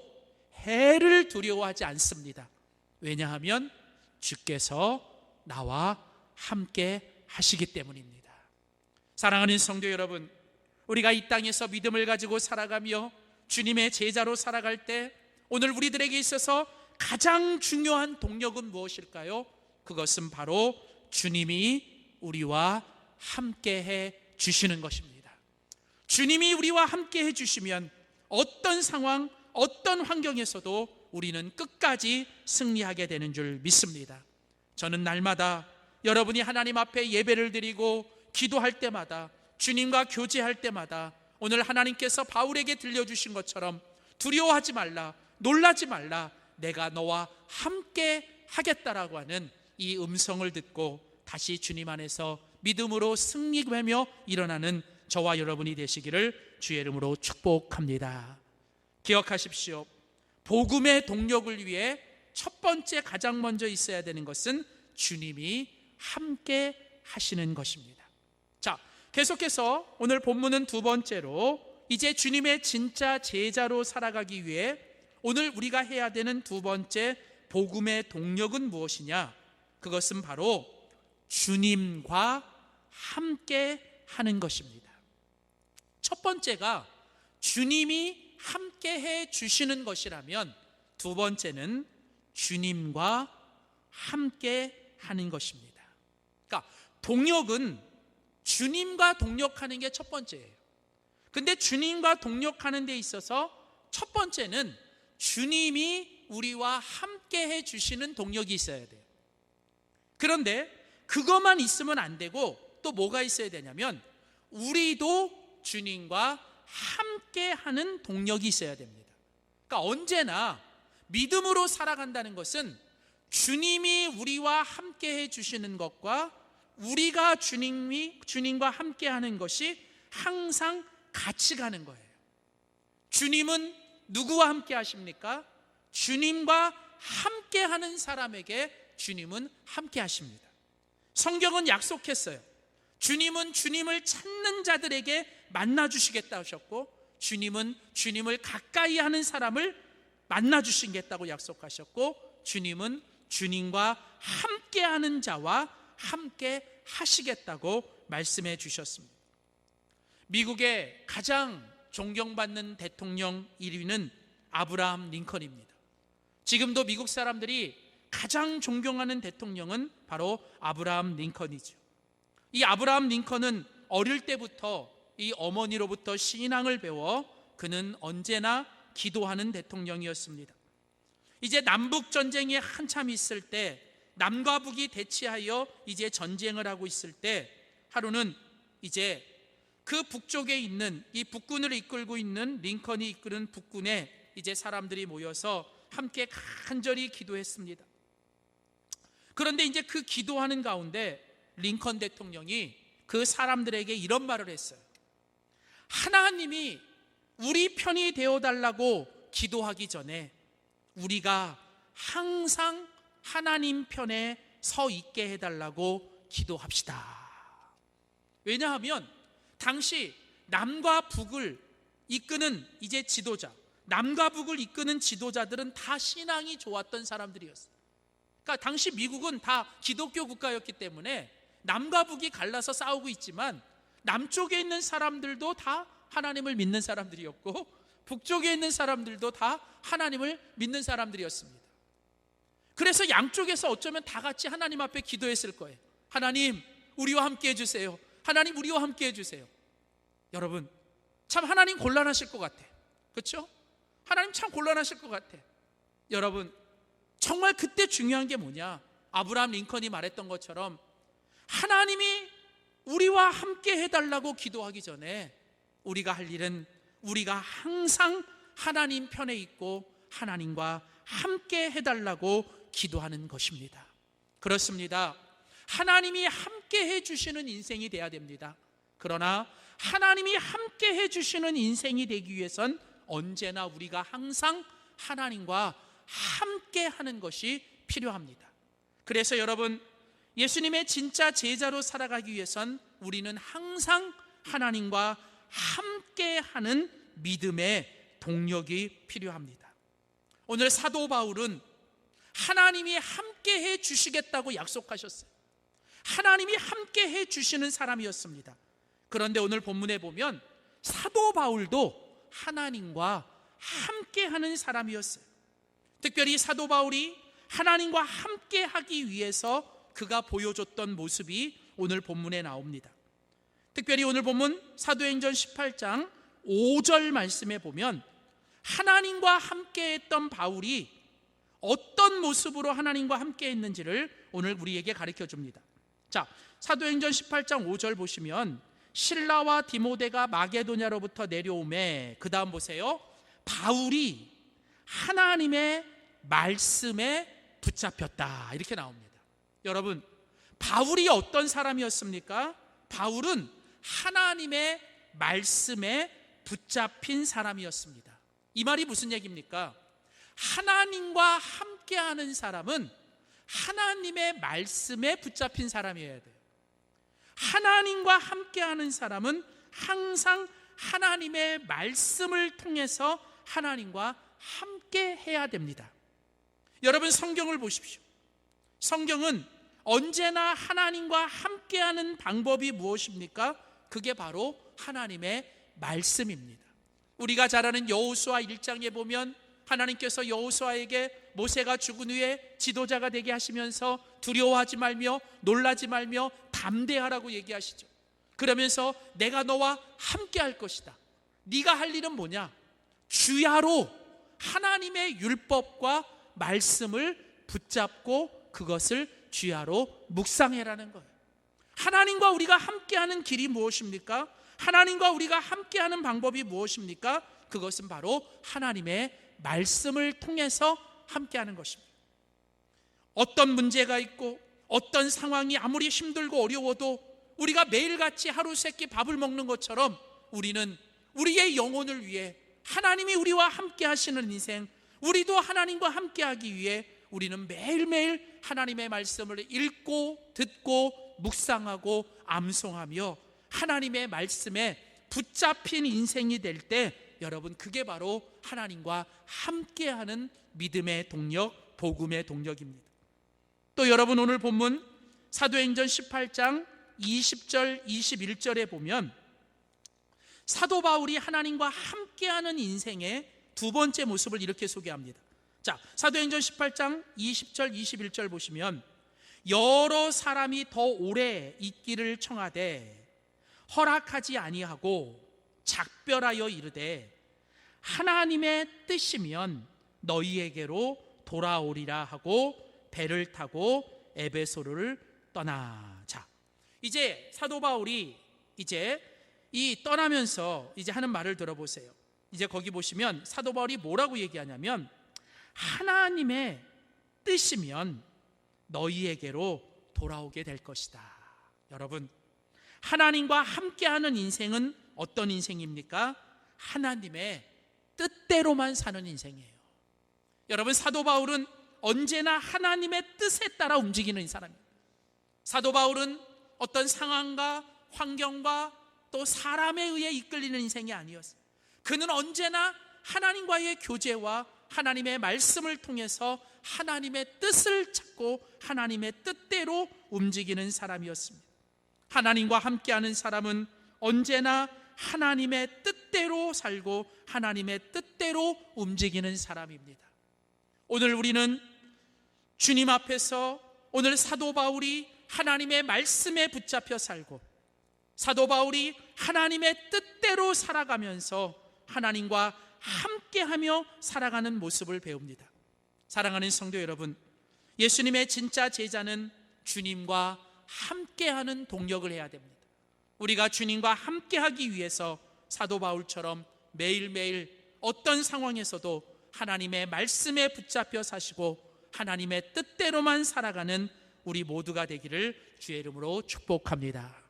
해를 두려워하지 않습니다. 왜냐하면 주께서 나와 함께 하시기 때문입니다. 사랑하는 성도 여러분, 우리가 이 땅에서 믿음을 가지고 살아가며 주님의 제자로 살아갈 때 오늘 우리들에게 있어서 가장 중요한 동력은 무엇일까요? 그것은 바로 주님이 우리와 함께해 주시는 것입니다. 주님이 우리와 함께해 주시면 어떤 상황, 어떤 환경에서도 우리는 끝까지 승리하게 되는 줄 믿습니다. 저는 날마다 여러분이 하나님 앞에 예배를 드리고 기도할 때마다, 주님과 교제할 때마다 오늘 하나님께서 바울에게 들려주신 것처럼 두려워하지 말라, 놀라지 말라, 내가 너와 함께 하겠다라고 하는 이 음성을 듣고 다시 주님 안에서 믿음으로 승리하며 일어나는 저와 여러분이 되시기를 주의 이름으로 축복합니다. 기억하십시오. 복음의 동력을 위해 첫 번째 가장 먼저 있어야 되는 것은 주님이 함께 하시는 것입니다. 자, 계속해서 오늘 본문은 두 번째로 이제 주님의 진짜 제자로 살아가기 위해 오늘 우리가 해야 되는 두 번째 복음의 동력은 무엇이냐? 그것은 바로 주님과 함께 하는 것입니다. 첫 번째가 주님이 함께 해 주시는 것이라면 두 번째는 주님과 함께 하는 것입니다. 그러니까 동력은 주님과 동력하는 게 첫 번째예요. 근데 주님과 동력하는 데 있어서 첫 번째는 주님이 우리와 함께 해 주시는 동력이 있어야 돼요. 그런데 그것만 있으면 안 되고 또 뭐가 있어야 되냐면 우리도 주님과 함께 하는 동력이 있어야 됩니다. 그러니까 언제나 믿음으로 살아간다는 것은 주님이 우리와 함께 해 주시는 것과 우리가 주님과 함께 하는 것이 항상 같이 가는 거예요. 주님은 누구와 함께 하십니까? 주님과 함께 하는 사람에게 주님은 함께 하십니다. 성경은 약속했어요. 주님은 주님을 찾는 자들에게 만나주시겠다 하셨고, 주님은 주님을 가까이 하는 사람을 만나주시겠다고 약속하셨고, 주님은 주님과 함께하는 자와 함께 하시겠다고 말씀해 주셨습니다. 미국의 가장 존경받는 대통령 1위는 아브라함 링컨입니다. 지금도 미국 사람들이 가장 존경하는 대통령은 바로 아브라함 링컨이죠. 이 아브라함 링컨은 어릴 때부터 이 어머니로부터 신앙을 배워 그는 언제나 기도하는 대통령이었습니다. 이제 남북 전쟁이 한참 있을 때, 남과 북이 대치하여 이제 전쟁을 하고 있을 때, 하루는 이제 그 북쪽에 있는 이 북군을 이끌고 있는 링컨이 이끄는 북군에 이제 사람들이 모여서 함께 간절히 기도했습니다. 그런데 이제 그 기도하는 가운데 링컨 대통령이 그 사람들에게 이런 말을 했어요. 하나님이 우리 편이 되어달라고 기도하기 전에 우리가 항상 하나님 편에 서 있게 해달라고 기도합시다. 왜냐하면 당시 남과 북을 이끄는 이제 지도자, 남과 북을 이끄는 지도자들은 다 신앙이 좋았던 사람들이었어요. 그러니까 당시 미국은 다 기독교 국가였기 때문에 남과 북이 갈라서 싸우고 있지만 남쪽에 있는 사람들도 다 하나님을 믿는 사람들이었고 북쪽에 있는 사람들도 다 하나님을 믿는 사람들이었습니다. 그래서 양쪽에서 어쩌면 다 같이 하나님 앞에 기도했을 거예요. 하나님, 우리와 함께 해주세요. 하나님, 우리와 함께 해주세요. 여러분, 참 하나님 곤란하실 것 같아. 그렇죠? 하나님 참 곤란하실 것 같아. 여러분, 정말 그때 중요한 게 뭐냐? 아브라함 링컨이 말했던 것처럼 하나님이 우리와 함께 해달라고 기도하기 전에 우리가 할 일은 우리가 항상 하나님 편에 있고 하나님과 함께 해달라고 기도하는 것입니다. 그렇습니다. 하나님이 함께 해주시는 인생이 돼야 됩니다. 그러나 하나님이 함께 해주시는 인생이 되기 위해선 언제나 우리가 항상 하나님과 함께 하는 것이 필요합니다. 그래서 여러분, 예수님의 진짜 제자로 살아가기 위해선 우리는 항상 하나님과 함께 하는 믿음의 동력이 필요합니다. 오늘 사도 바울은 하나님이 함께 해 주시겠다고 약속하셨어요. 하나님이 함께 해 주시는 사람이었습니다. 그런데 오늘 본문에 보면 사도 바울도 하나님과 함께 하는 사람이었어요. 특별히 사도 바울이 하나님과 함께 하기 위해서 그가 보여줬던 모습이 오늘 본문에 나옵니다. 특별히 오늘 본문 사도행전 18장 5절 말씀에 보면 하나님과 함께 했던 바울이 어떤 모습으로 하나님과 함께 했는지를 오늘 우리에게 가르쳐 줍니다. 자, 사도행전 18장 5절 보시면 실라와 디모데가 마게도냐로부터 내려오매, 그 다음 보세요. 바울이 하나님의 말씀에 붙잡혔다, 이렇게 나옵니다. 여러분, 바울이 어떤 사람이었습니까? 바울은 하나님의 말씀에 붙잡힌 사람이었습니다. 이 말이 무슨 얘기입니까? 하나님과 함께하는 사람은 하나님의 말씀에 붙잡힌 사람이어야 돼요. 하나님과 함께하는 사람은 항상 하나님의 말씀을 통해서 하나님과 함께 해야 됩니다. 여러분, 성경을 보십시오. 성경은 언제나 하나님과 함께하는 방법이 무엇입니까? 그게 바로 하나님의 말씀입니다. 우리가 잘 아는 여호수아 1장에 보면 하나님께서 여호수아에게 모세가 죽은 후에 지도자가 되게 하시면서 두려워하지 말며 놀라지 말며 담대하라고 얘기하시죠. 그러면서 내가 너와 함께 할 것이다. 네가 할 일은 뭐냐? 주야로 하나님의 율법과 말씀을 붙잡고 그것을 주야로 묵상해라는 거예요. 하나님과 우리가 함께하는 길이 무엇입니까? 하나님과 우리가 함께하는 방법이 무엇입니까? 그것은 바로 하나님의 말씀을 통해서 함께하는 것입니다. 어떤 문제가 있고 어떤 상황이 아무리 힘들고 어려워도 우리가 매일같이 하루 세끼 밥을 먹는 것처럼 우리는 우리의 영혼을 위해 하나님이 우리와 함께 하시는 인생, 우리도 하나님과 함께 하기 위해 우리는 매일매일 하나님의 말씀을 읽고 듣고 묵상하고 암송하며 하나님의 말씀에 붙잡힌 인생이 될 때 여러분, 그게 바로 하나님과 함께하는 믿음의 동력, 복음의 동력입니다. 또 여러분, 오늘 본문 사도행전 18장 20절 21절에 보면 사도 바울이 하나님과 함께하는 인생의 두 번째 모습을 이렇게 소개합니다. 자, 사도행전 18장 20절 21절 보시면 여러 사람이 더 오래 있기를 청하되 허락하지 아니하고 작별하여 이르되 하나님의 뜻이면 너희에게로 돌아오리라 하고 배를 타고 에베소를 떠나. 자, 이제 사도 바울이 이제 이 떠나면서 이제 하는 말을 들어보세요. 이제 거기 보시면 사도 바울이 뭐라고 얘기하냐면 하나님의 뜻이면 너희에게로 돌아오게 될 것이다. 여러분, 하나님과 함께하는 인생은 어떤 인생입니까? 하나님의 뜻대로만 사는 인생이에요. 여러분, 사도 바울은 언제나 하나님의 뜻에 따라 움직이는 사람입니다. 사도 바울은 어떤 상황과 환경과 또 사람에 의해 이끌리는 인생이 아니었어요. 그는 언제나 하나님과의 교제와 하나님의 말씀을 통해서 하나님의 뜻을 찾고 하나님의 뜻대로 움직이는 사람이었습니다. 하나님과 함께하는 사람은 언제나 하나님의 뜻대로 살고 하나님의 뜻대로 움직이는 사람입니다. 오늘 우리는 주님 앞에서 오늘 사도 바울이 하나님의 말씀에 붙잡혀 살고 사도 바울이 하나님의 뜻대로 살아가면서 하나님과 함께하며 살아가는 모습을 배웁니다. 사랑하는 성도 여러분, 예수님의 진짜 제자는 주님과 함께하는 동력을 해야 됩니다. 우리가 주님과 함께하기 위해서 사도 바울처럼 매일매일 어떤 상황에서도 하나님의 말씀에 붙잡혀 사시고 하나님의 뜻대로만 살아가는 우리 모두가 되기를 주의 이름으로 축복합니다.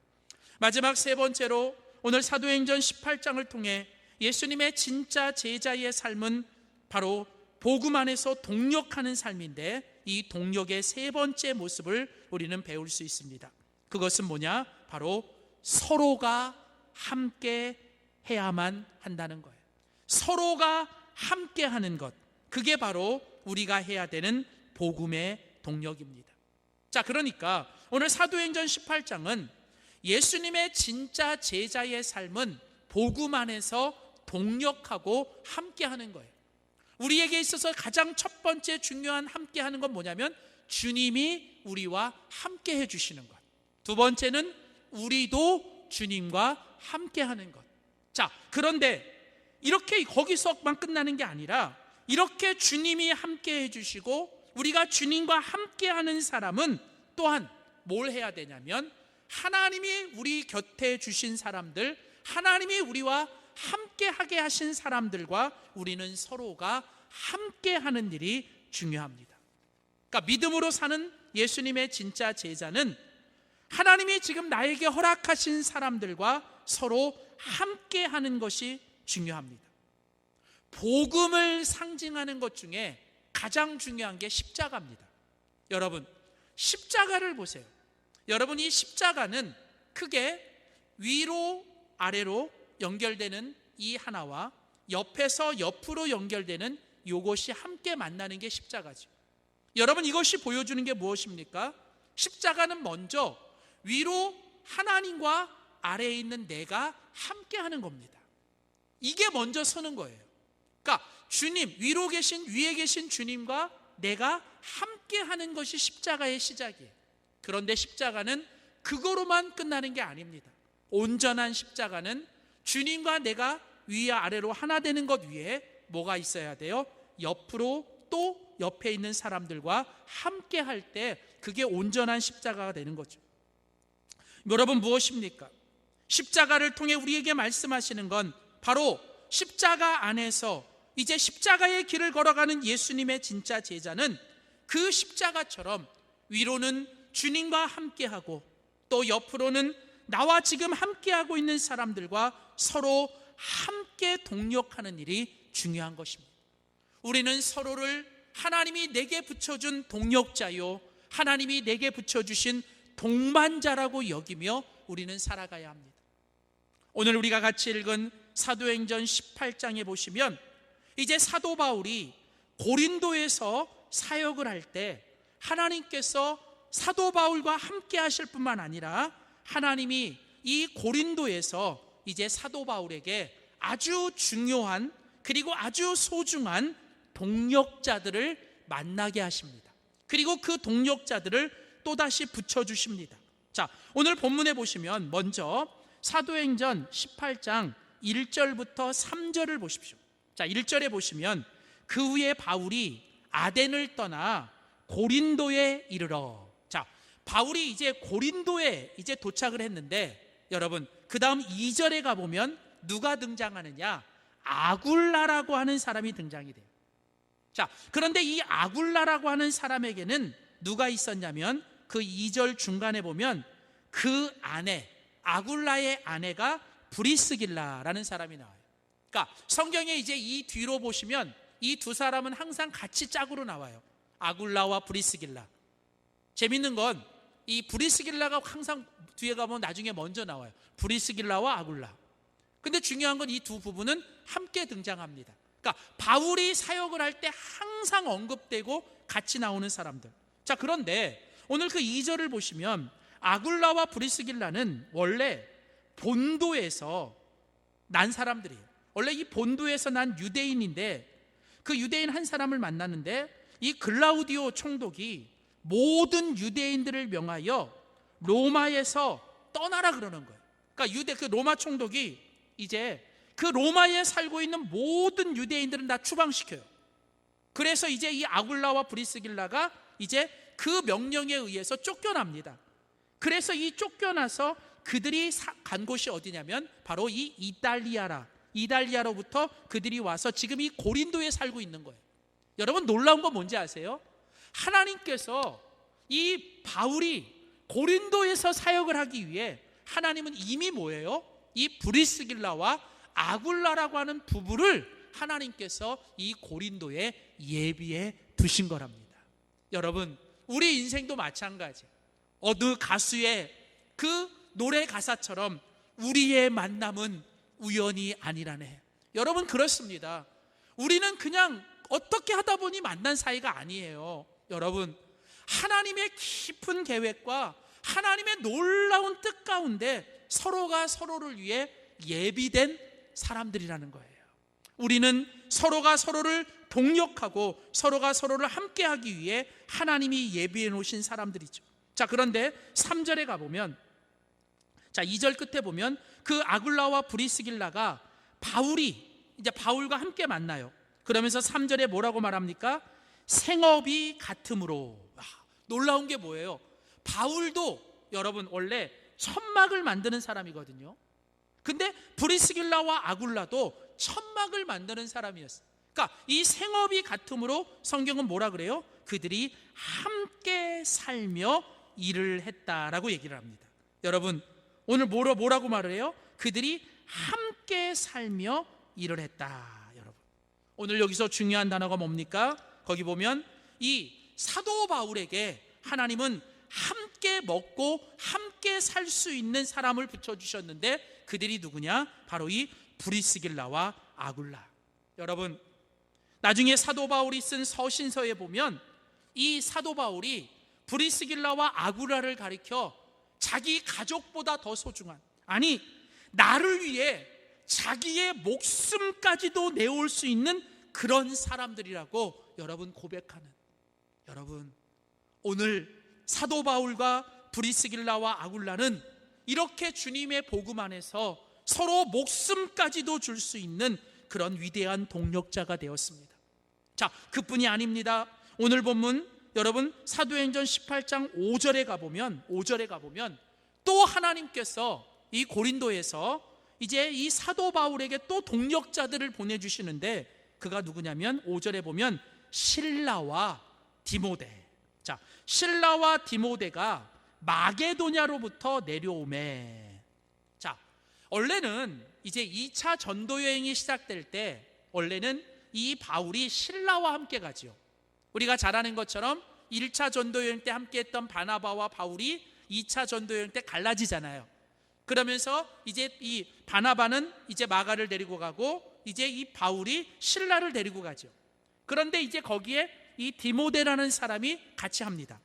마지막 세 번째로 오늘 사도행전 18장을 통해 예수님의 진짜 제자의 삶은 바로 복음 안에서 동력하는 삶인데 이 동력의 세 번째 모습을 우리는 배울 수 있습니다. 그것은 뭐냐? 바로 서로가 함께 해야만 한다는 거예요. 서로가 함께 하는 것, 그게 바로 우리가 해야 되는 복음의 동력입니다. 자, 그러니까 오늘 사도행전 18장은 예수님의 진짜 제자의 삶은 복음 안에서 동력하고 함께 하는 거예요. 우리에게 있어서 가장 첫 번째 중요한 함께 하는 건 뭐냐면 주님이 우리와 함께 해주시는 것. 두 번째는 우리도 주님과 함께 하는 것. 자, 그런데 이렇게 거기서만 끝나는 게 아니라 이렇게 주님이 함께 해주시고 우리가 주님과 함께 하는 사람은 또한 뭘 해야 되냐면 하나님이 우리 곁에 주신 사람들, 하나님이 우리와 함께 하게 하신 사람들과 우리는 서로가 함께 하는 일이 중요합니다. 그러니까 믿음으로 사는 예수님의 진짜 제자는 하나님이 지금 나에게 허락하신 사람들과 서로 함께 하는 것이 중요합니다. 복음을 상징하는 것 중에 가장 중요한 게 십자가입니다. 여러분, 십자가를 보세요. 여러분, 이 십자가는 크게 위로 아래로 연결되는 이 하나와 옆에서 옆으로 연결되는 이것이 함께 만나는 게 십자가죠. 여러분, 이것이 보여주는 게 무엇입니까? 십자가는 먼저 위로 하나님과 아래에 있는 내가 함께 하는 겁니다. 이게 먼저 서는 거예요. 그러니까 주님, 위로 계신, 위에 계신 주님과 내가 함께 하는 것이 십자가의 시작이에요. 그런데 십자가는 그거로만 끝나는 게 아닙니다. 온전한 십자가는 주님과 내가 위와 아래로 하나 되는 것 위에 뭐가 있어야 돼요? 옆으로 또 옆에 있는 사람들과 함께 할 때 그게 온전한 십자가가 되는 거죠. 여러분, 무엇입니까? 십자가를 통해 우리에게 말씀하시는 건 바로 십자가 안에서 이제 십자가의 길을 걸어가는 예수님의 진짜 제자는 그 십자가처럼 위로는 주님과 함께하고 또 옆으로는 나와 지금 함께하고 있는 사람들과 서로 함께 동력하는 일이 중요한 것입니다. 우리는 서로를 하나님이 내게 붙여준 동력자요, 하나님이 내게 붙여주신 동반자라고 여기며 우리는 살아가야 합니다. 오늘 우리가 같이 읽은 사도행전 18장에 보시면 이제 사도 바울이 고린도에서 사역을 할 때 하나님께서 사도 바울과 함께 하실 뿐만 아니라 하나님이 이 고린도에서 이제 사도 바울에게 아주 중요한 그리고 아주 소중한 동력자들을 만나게 하십니다. 그리고 그 동력자들을 또다시 붙여주십니다. 자, 오늘 본문에 보시면 먼저 사도행전 18장 1절부터 3절을 보십시오. 자, 1절에 보시면 그 후에 바울이 아덴을 떠나 고린도에 이르러. 자, 바울이 이제 고린도에 이제 도착을 했는데 여러분 그 다음 2절에 가보면 누가 등장하느냐? 아굴라라고 하는 사람이 등장이 돼요. 자, 그런데 이 아굴라라고 하는 사람에게는 누가 있었냐면 그 2절 중간에 보면 그 아내, 아굴라의 아내가 브리스길라라는 사람이 나와요. 그러니까 성경에 이제 이 뒤로 보시면 이 두 사람은 항상 같이 짝으로 나와요. 아굴라와 브리스길라. 재밌는 건 이 브리스길라가 항상 뒤에 가면 나중에 먼저 나와요. 브리스길라와 아굴라. 근데 중요한 건 이 두 부부는 함께 등장합니다. 그러니까 바울이 사역을 할 때 항상 언급되고 같이 나오는 사람들. 자, 그런데 오늘 그 2절을 보시면 아굴라와 브리스길라는 원래 본도에서 난 사람들이에요. 원래 이 본도에서 난 유대인인데 그 유대인 한 사람을 만났는데 이 글라우디오 총독이 모든 유대인들을 명하여 로마에서 떠나라 그러는 거예요. 그러니까 그 로마 총독이 이제 그 로마에 살고 있는 모든 유대인들은 다 추방시켜요. 그래서 이제 이 아굴라와 브리스길라가 이제 그 명령에 의해서 쫓겨납니다. 그래서 이 쫓겨나서 그들이 간 곳이 어디냐면 바로 이 이달리아로부터 그들이 와서 지금 이 고린도에 살고 있는 거예요. 여러분 놀라운 건 뭔지 아세요? 하나님께서 이 바울이 고린도에서 사역을 하기 위해 하나님은 이미 뭐예요? 이 브리스길라와 아굴라라고 하는 부부를 하나님께서 이 고린도에 예비해 두신 거랍니다. 여러분 우리 인생도 마찬가지예요. 어느 가수의 그 노래 가사처럼 우리의 만남은 우연이 아니라네. 여러분 그렇습니다. 우리는 그냥 어떻게 하다 보니 만난 사이가 아니에요. 여러분 하나님의 깊은 계획과 하나님의 놀라운 뜻 가운데 서로가 서로를 위해 예비된 사람들이라는 거예요. 우리는 서로가 서로를 동력하고 서로가 서로를 함께하기 위해 하나님이 예비해 놓으신 사람들이죠. 자, 그런데 3절에 가보면, 자 2절 끝에 보면 그 아굴라와 브리스길라가 바울과 함께 만나요. 그러면서 3절에 뭐라고 말합니까? 생업이 같음으로. 놀라운 게 뭐예요? 바울도 여러분 원래 천막을 만드는 사람이거든요. 근데 브리스길라와 아굴라도 천막을 만드는 사람이었어요. 그러니까 이 생업이 같음으로 성경은 뭐라 그래요? 그들이 함께 살며 일을 했다라고 얘기를 합니다. 여러분 오늘 뭐라고 말을 해요? 그들이 함께 살며 일을 했다. 여러분 오늘 여기서 중요한 단어가 뭡니까? 거기 보면 이 사도 바울에게 하나님은 함께 먹고 함께 살 수 있는 사람을 붙여주셨는데 그들이 누구냐? 바로 이 브리스길라와 아굴라. 여러분 나중에 사도 바울이 쓴 서신서에 보면 이 사도 바울이 브리스길라와 아굴라를 가리켜 자기 가족보다 더 소중한, 아니 나를 위해 자기의 목숨까지도 내올 수 있는 그런 사람들이라고 여러분 고백하는, 여러분 오늘 사도 바울과 브리스길라와 아굴라는 이렇게 주님의 복음 안에서 서로 목숨까지도 줄 수 있는 그런 위대한 동력자가 되었습니다. 자, 그뿐이 아닙니다. 오늘 본문 여러분 사도행전 18장 5절에 가보면 또 하나님께서 이 고린도에서 이제 이 사도 바울에게 또 동력자들을 보내주시는데 그가 누구냐면 5절에 보면 실라와 디모데. 자, 실라와 디모데가 마게도냐로부터 내려오매. 자, 원래는 이제 2차 전도 여행이 시작될 때 원래는 이 바울이 실라와 함께 가지요. 우리가 잘 아는 것처럼 1차 전도 여행 때 함께 했던 바나바와 바울이 2차 전도 여행 때 갈라지잖아요. 그러면서 이제 이 바나바는 이제 마가를 데리고 가고 이제 이 바울이 실라를 데리고 가죠. 그런데 이제 거기에 이 디모데라는 사람이 같이 합니다.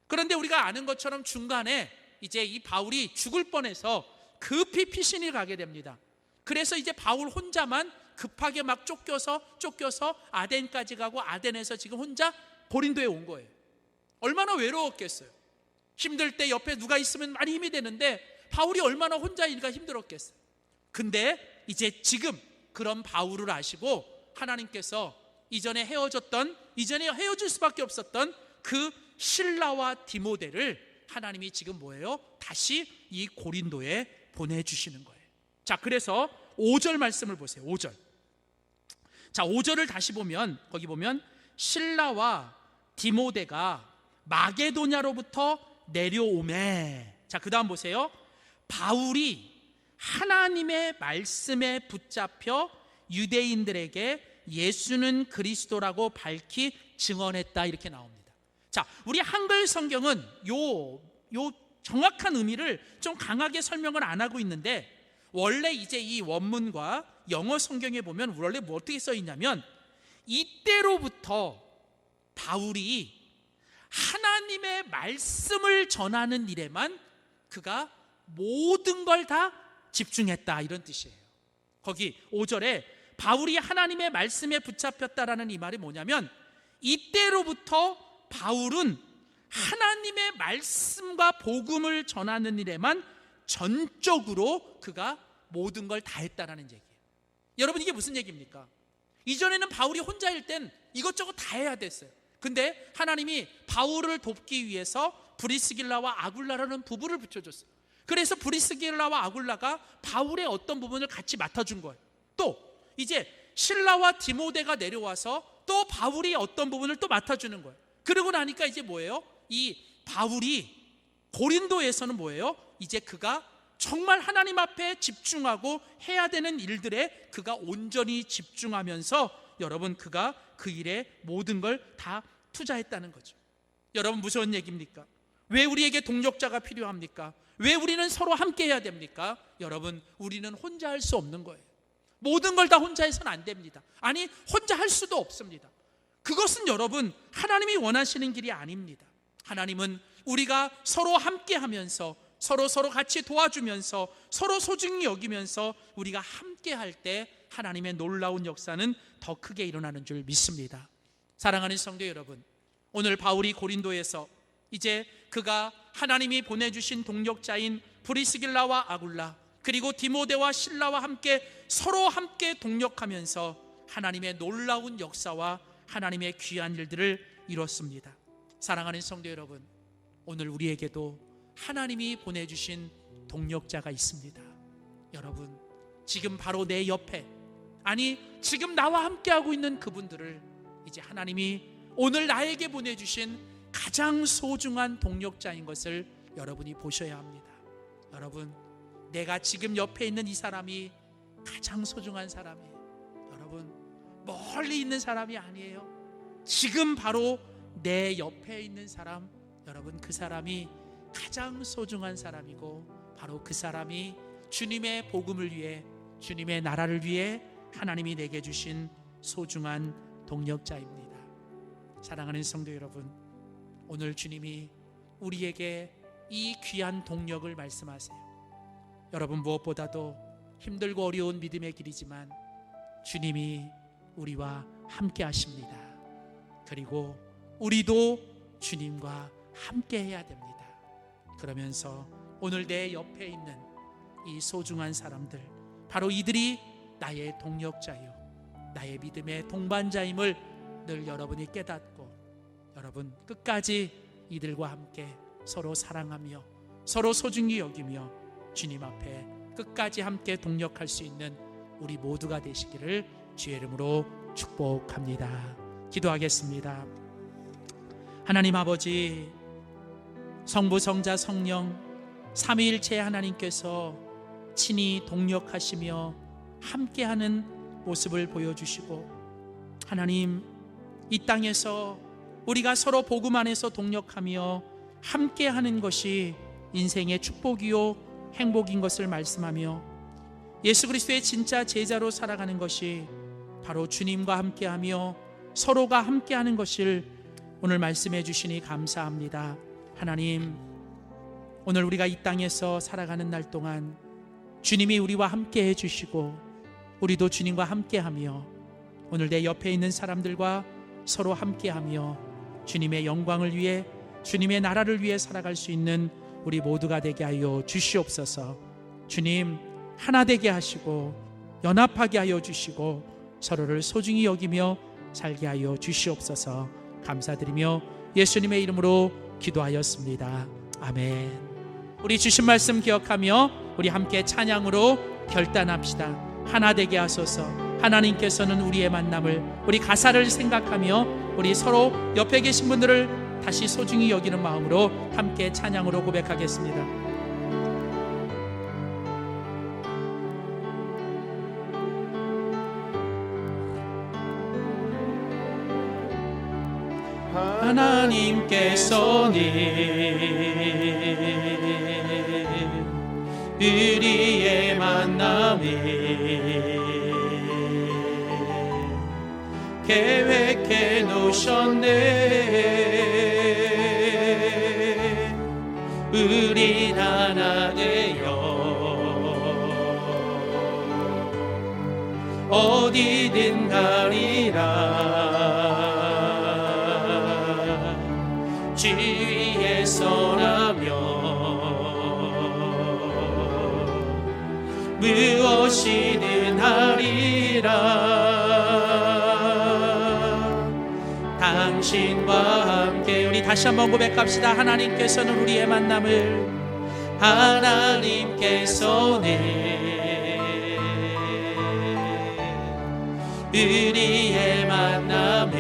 그런데 우리가 아는 것처럼 중간에 이제 이 바울이 죽을 뻔해서 급히 피신이 가게 됩니다. 그래서 이제 바울 혼자만 급하게 막 쫓겨서 아덴까지 가고 아덴에서 지금 혼자 고린도에 온 거예요. 얼마나 외로웠겠어요. 힘들 때 옆에 누가 있으면 많이 힘이 되는데 바울이 얼마나 혼자이니까 힘들었겠어요. 근데 이제 지금 그런 바울을 아시고 하나님께서 이전에 헤어질 수밖에 없었던 그 실라와 디모데를 하나님이 지금 뭐예요? 다시 이 고린도에 보내주시는 거예요. 자, 그래서 5절 말씀을 보세요. 5절. 자, 5절을 다시 보면 거기 보면 실라와 디모데가 마게도냐로부터 내려오매. 자, 그 다음 보세요. 바울이 하나님의 말씀에 붙잡혀 유대인들에게 예수는 그리스도라고 밝히 증언했다, 이렇게 나옵니다. 자, 우리 한글 성경은 요 정확한 의미를 좀 강하게 설명을 안 하고 있는데, 원래 이제 이 원문과 영어 성경에 보면 원래 뭐 어떻게 써 있냐면, 이때로부터 바울이 하나님의 말씀을 전하는 일에만 그가 모든 걸 다 집중했다, 이런 뜻이에요. 거기 5절에 바울이 하나님의 말씀에 붙잡혔다라는 이 말이 뭐냐면, 이때로부터 바울은 하나님의 말씀과 복음을 전하는 일에만 전적으로 그가 모든 걸 다 했다라는 얘기예요. 여러분, 이게 무슨 얘기입니까? 이전에는 바울이 혼자일 땐 이것저것 다 해야 됐어요. 근데 하나님이 바울을 돕기 위해서 브리스길라와 아굴라라는 부부를 붙여줬어요. 그래서 브리스길라와 아굴라가 바울의 어떤 부분을 같이 맡아준 거예요. 또 이제 실라와 디모데가 내려와서 또 바울이 어떤 부분을 또 맡아주는 거예요. 그러고 나니까 이제 뭐예요? 이 바울이 고린도에서는 뭐예요? 이제 그가 정말 하나님 앞에 집중하고 해야 되는 일들에 그가 온전히 집중하면서 여러분, 그가 그 일에 모든 걸 다 투자했다는 거죠. 여러분, 무서운 얘기입니까? 왜 우리에게 동력자가 필요합니까? 왜 우리는 서로 함께 해야 됩니까? 여러분, 우리는 혼자 할 수 없는 거예요. 모든 걸 다 혼자 해서는 안 됩니다. 아니, 혼자 할 수도 없습니다. 그것은 여러분, 하나님이 원하시는 길이 아닙니다. 하나님은 우리가 서로 함께 하면서 서로 같이 도와주면서 서로 소중히 여기면서 우리가 함께 할 때 하나님의 놀라운 역사는 더 크게 일어나는 줄 믿습니다. 사랑하는 성도 여러분, 오늘 바울이 고린도에서 이제 그가 하나님이 보내주신 동력자인 브리스길라와 아굴라, 그리고 디모데와 실라와 함께 서로 함께 동력하면서 하나님의 놀라운 역사와 하나님의 귀한 일들을 이뤘습니다. 사랑하는 성도 여러분, 오늘 우리에게도 하나님이 보내주신 동력자가 있습니다. 여러분, 지금 바로 내 옆에, 아니 지금 나와 함께하고 있는 그분들을 이제 하나님이 오늘 나에게 보내주신 가장 소중한 동력자인 것을 여러분이 보셔야 합니다. 여러분, 내가 지금 옆에 있는 이 사람이 가장 소중한 사람이에요. 여러분, 멀리 있는 사람이 아니에요. 지금 바로 내 옆에 있는 사람, 여러분, 그 사람이 가장 소중한 사람이고, 바로 그 사람이 주님의 복음을 위해, 주님의 나라를 위해 하나님이 내게 주신 소중한 동력자입니다. 사랑하는 성도 여러분, 오늘 주님이 우리에게 이 귀한 동력을 말씀하세요. 여러분, 무엇보다도 힘들고 어려운 믿음의 길이지만 주님이 우리와 함께 하십니다. 그리고 우리도 주님과 함께 해야 됩니다. 그러면서 오늘 내 옆에 있는 이 소중한 사람들, 바로 이들이 나의 동력자요, 나의 믿음의 동반자임을 늘 여러분이 깨닫고, 여러분 끝까지 이들과 함께 서로 사랑하며 서로 소중히 여기며 주님 앞에 끝까지 함께 동력할 수 있는 우리 모두가 되시기를 주의 이름으로 축복합니다. 기도하겠습니다. 하나님 아버지, 성부, 성자, 성령 삼위일체 하나님께서 친히 동력하시며 함께하는 모습을 보여주시고, 하나님, 이 땅에서 우리가 서로 복음 안에서 동력하며 함께하는 것이 인생의 축복이요 행복인 것을 말씀하며 예수 그리스도의 진짜 제자로 살아가는 것이 바로 주님과 함께하며 서로가 함께하는 것을 오늘 말씀해 주시니 감사합니다. 하나님, 오늘 우리가 이 땅에서 살아가는 날 동안 주님이 우리와 함께해 주시고 우리도 주님과 함께하며 오늘 내 옆에 있는 사람들과 서로 함께하며 주님의 영광을 위해, 주님의 나라를 위해 살아갈 수 있는 우리 모두가 되게 하여 주시옵소서. 주님, 하나 되게 하시고 연합하게 하여 주시고 서로를 소중히 여기며 살게 하여 주시옵소서. 감사드리며 예수님의 이름으로 기도하였습니다. 아멘. 우리 주신 말씀 기억하며 우리 함께 찬양으로 결단합시다. 하나 되게 하소서. 하나님께서는 우리의 만남을, 우리 가사를 생각하며 우리 서로 옆에 계신 분들을 다시 소중히 여기는 마음으로 함께 찬양으로 고백하겠습니다. 하나님께서는 우리의 만남을 계획해 놓으셨네. 우린 하나 되어 어디든 가리라. 주 위에 서라면 무엇이든 하리라. 당신과 함께 우리 다시 한번 고백합시다. 하나님께서는 우리의 만남을, 하나님께서는 우리의 만남을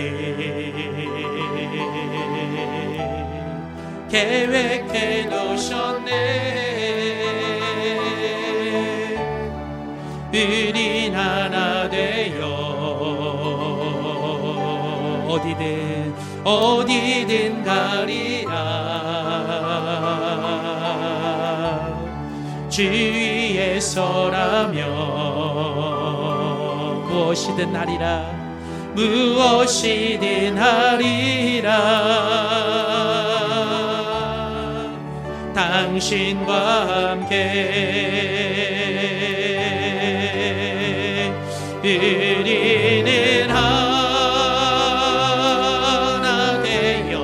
계획해 놓으셨네. 우린 하나 되어 어디든 가리라. 주 위에 서라면 무엇이든 하리라. 무엇이든 하리라. 당신과 함께 우리는 하나 되어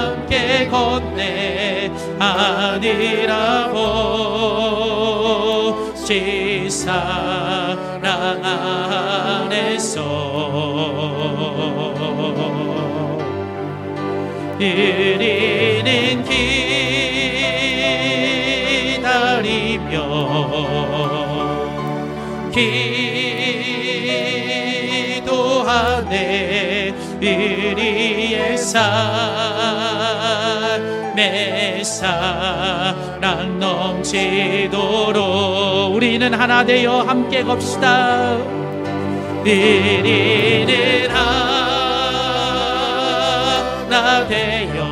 함께 건네 하늘하고 지 사랑 안에서 우리는 기다리며 기도하네. 우리의 삶에 사랑 넘치도록 우리는 하나 되어 함께 겁시다. 우리는 하나 되어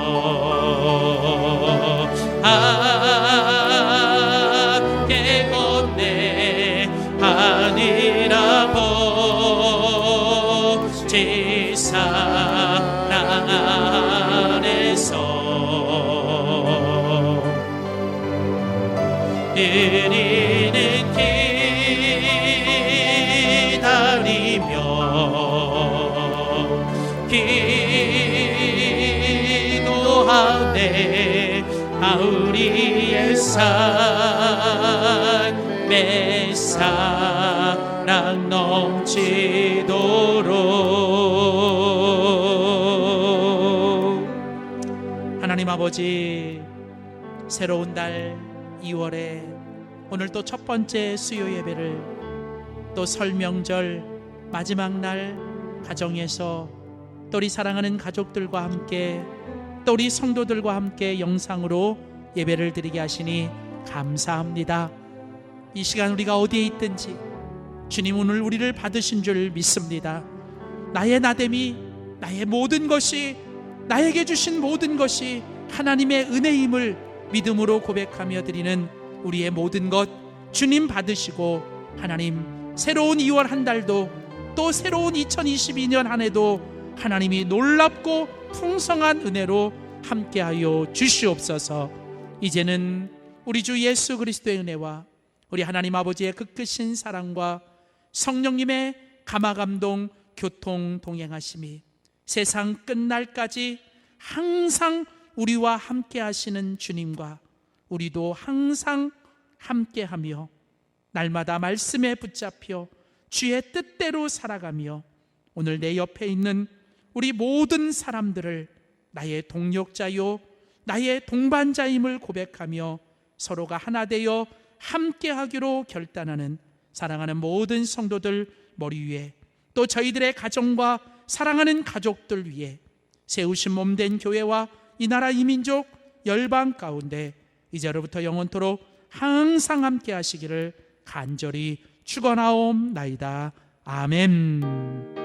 함께 건네 하늘하고 지 사랑 안에서 우리는 기다리며 기도하네. 우리의 삶에 사랑 넘치도록. 하나님 아버지, 새로운 달 2월에 오늘 또 첫 번째 수요 예배를, 또 설 명절 마지막 날 가정에서 또 우리 사랑하는 가족들과 함께, 또 우리 성도들과 함께 영상으로 예배를 드리게 하시니 감사합니다. 이 시간 우리가 어디에 있든지 주님 오늘 우리를 받으신 줄 믿습니다. 나의 나됨이, 나의 모든 것이 나에게 주신 모든 것이 하나님의 은혜임을 믿음으로 고백하며 드리는 우리의 모든 것 주님 받으시고, 하나님 새로운 2월 한 달도 또 새로운 2022년 한 해도 하나님이 놀랍고 풍성한 은혜로 함께하여 주시옵소서. 이제는 우리 주 예수 그리스도의 은혜와 우리 하나님 아버지의 그 크신 사랑과 성령님의 감화감동 교통 동행하심이 세상 끝날까지 항상 우리와 함께 하시는 주님과 우리도 항상 함께하며 날마다 말씀에 붙잡혀 주의 뜻대로 살아가며 오늘 내 옆에 있는 우리 모든 사람들을 나의 동력자요 나의 동반자임을 고백하며 서로가 하나 되어 함께하기로 결단하는 사랑하는 모든 성도들 머리 위에, 또 저희들의 가정과 사랑하는 가족들 위에 세우신 몸된 교회와 이 나라 이 민족 열방 가운데 이제로부터 영원토록 항상 함께 하시기를 간절히 축원하옵나이다. 아멘.